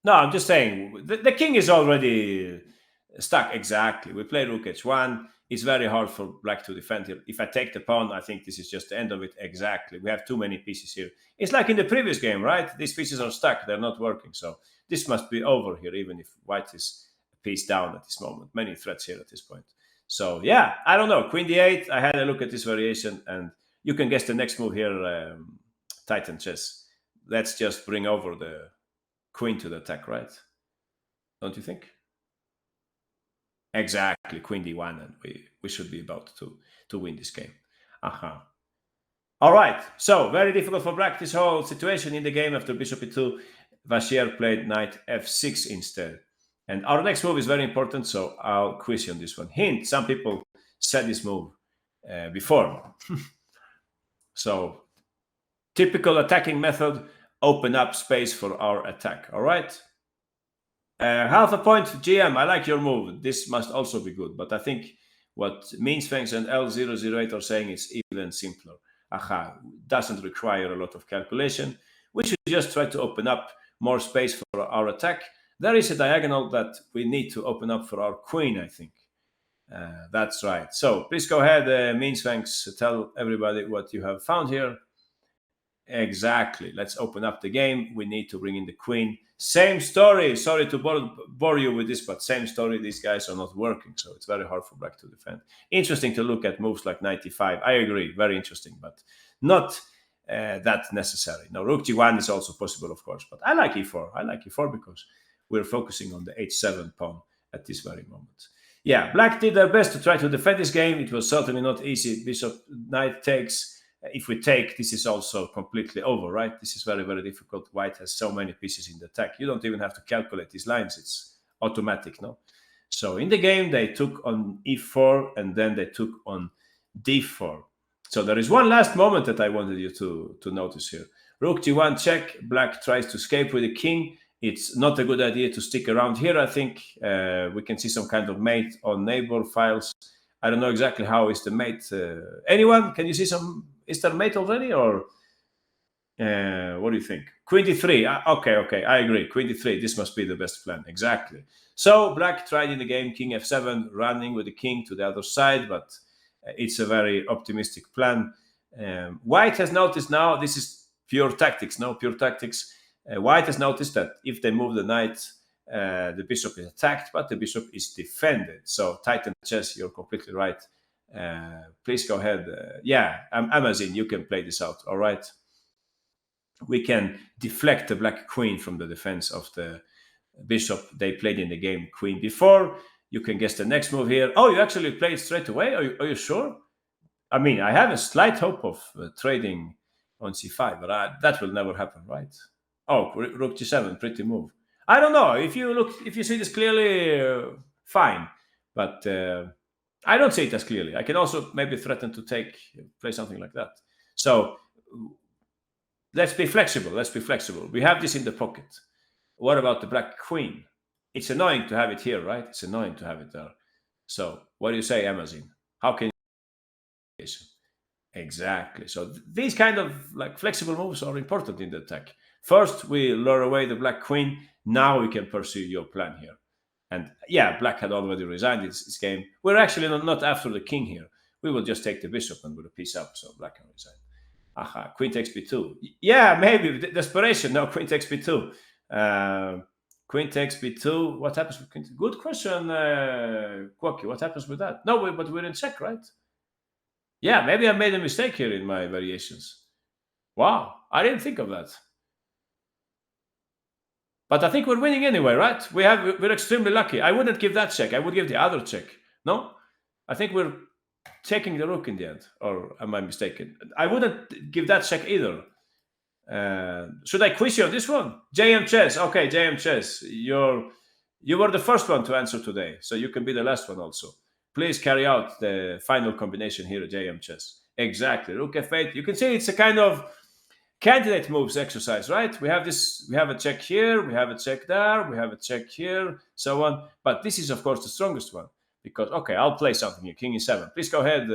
No, I'm just saying, the king is already stuck. Exactly. We play rook h1. It's very hard for black to defend here. If I take the pawn, I think this is just the end of it. Exactly. We have too many pieces here. It's like in the previous game, right? These pieces are stuck. They're not working. So this must be over here, even if white is a piece down at this moment. Many threats here at this point. So yeah, I don't know. Queen d8. I had a look at this variation, and you can guess the next move here, Titan Chess. Let's just bring over the queen to the attack, right? Don't you think? Exactly, queen d1, and we should be about to win this game. All right, so very difficult for black, this whole situation in the game. After bishop e2, Vashier played knight f6 instead. And our next move is very important, so I'll quiz you on this one. Hint, some people said this move before. So, typical attacking method. open up space for our attack. All right. Half a point, GM. I like your move. This must also be good. But I think what Meansfangs and L008 are saying is even simpler. Aha, doesn't require a lot of calculation. We should just try to open up more space for our attack. There is a diagonal that we need to open up for our queen, I think. That's right. So please go ahead, Meansfangs, tell everybody what you have found here. Exactly. Let's open up the game. We need to bring in the queen. Same story. Sorry to bore you with this, but same story. These guys are not working, so it's very hard for black to defend. Interesting to look at moves like 95. I agree. Very interesting, but not that necessary. Now, rook g1 is also possible, of course, but I like e4. I like e4 because we're focusing on the h7 pawn at this very moment. Yeah, black did their best to try to defend this game. It was certainly not easy. Bishop knight takes. If we take, this is also completely over, right? This is very, very difficult. White has so many pieces in the attack. You don't even have to calculate these lines. It's automatic, no? So in the game, they took on e4, and then they took on d4. So there is one last moment that I wanted you to notice here. Rook g1 check. Black tries to escape with the king. It's not a good idea to stick around here, I think. We can see some kind of mate on neighbor files. I don't know exactly how is the mate. Anyone? Can you see some? Is there mate already, or what do you think? Queen d3. Okay, I agree. Queen d3. This must be the best plan. Exactly. So black tried in the game king f7, running with the king to the other side, but it's a very optimistic plan. White has noticed now. This is pure tactics. No, pure tactics. White has noticed that if they move the knight, the bishop is attacked, but the bishop is defended. So Titan chess, you're completely right. Please go ahead. Amazon, you can play this out. All right. We can deflect the black queen from the defense of the bishop. They played in the game queen before. You can guess the next move here. Oh, you actually played straight away? Are you sure? I mean, I have a slight hope of trading on c5, but that will never happen, right? Oh, rook g7, pretty move. I don't know. If you see this clearly, fine. But I don't see it as clearly. I can also maybe threaten to play something like that. So let's be flexible. We have this in the pocket. What about the black queen? It's annoying to have it here, right? It's annoying to have it there. So what do you say, Amazon? How can you... Exactly. So these kind of like flexible moves are important in the attack. First, we lure away the black queen. Now we can pursue your plan here. And yeah, black had already resigned this game. We're actually not after the king here. We will just take the bishop and with a piece up, so black can resign. Aha, queen takes b2. Yeah, maybe desperation. No, queen takes b2. Queen takes b2. What happens with queen? Good question, Quoki. What happens with that? No, but we're in check, right? Yeah, maybe I made a mistake here in my variations. Wow, I didn't think of that. But I think we're winning anyway, right? We're extremely lucky. I wouldn't give that check. I would give the other check. No? I think we're taking the rook in the end. Or am I mistaken? I wouldn't give that check either. Should I quiz you on this one? JM Chess. Okay, JM Chess. You were the first one to answer today, so you can be the last one also. Please carry out the final combination here at JM Chess. Exactly. Rook f8. You can see it's a kind of candidate moves exercise, right? We have a check here, we have a check there, we have a check here, so on. But this is, of course, the strongest one because, okay, I'll play something here. King e7. Please go ahead.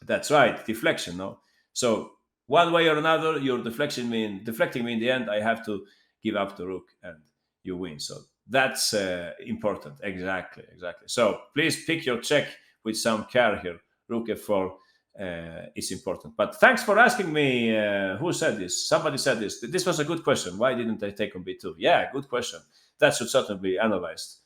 That's right. Deflection, no? So one way or another, you're deflecting me in the end. I have to give up the rook and you win. So that's important. Exactly. So please pick your check with some care here. Rook f4 is important. But thanks for asking me. Who said this? Somebody said this. This was a good question. Why didn't I take on b2? Yeah, good question. That should certainly be analyzed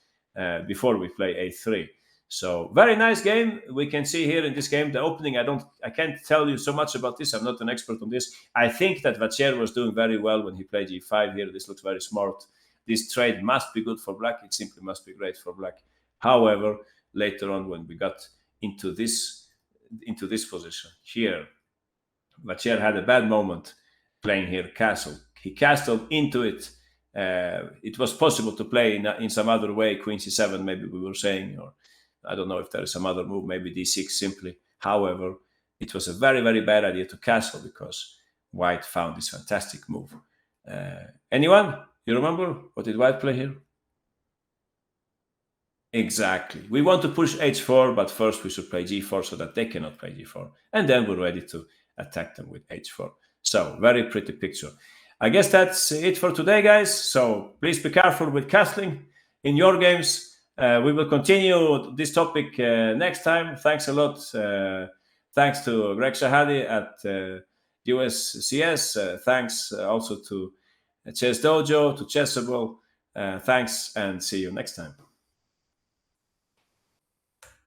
before we play a3. So very nice game. We can see here in this game the opening. I can't tell you so much about this. I'm not an expert on this. I think that Vacher was doing very well when he played g5 here. This looks very smart. This trade must be good for black. It simply must be great for black. However, later on when we got into this position here, Vacher had a bad moment playing here castle. He castled into it. It was possible to play in some other way, queen c7 maybe we were saying, or I don't know if there is some other move, maybe d6 simply. However, it was a very, very bad idea to castle because white found this fantastic move Anyone? You remember what did white play here? Exactly. We want to push h4, but first we should play g4 so that they cannot play g4. And then we're ready to attack them with h4. So, very pretty picture. I guess that's it for today, guys. So, please be careful with castling in your games. We will continue this topic next time. Thanks a lot. Thanks to Greg Shahadi at USCS. Thanks also to Chess Dojo, to Chessable. Thanks, and see you next time.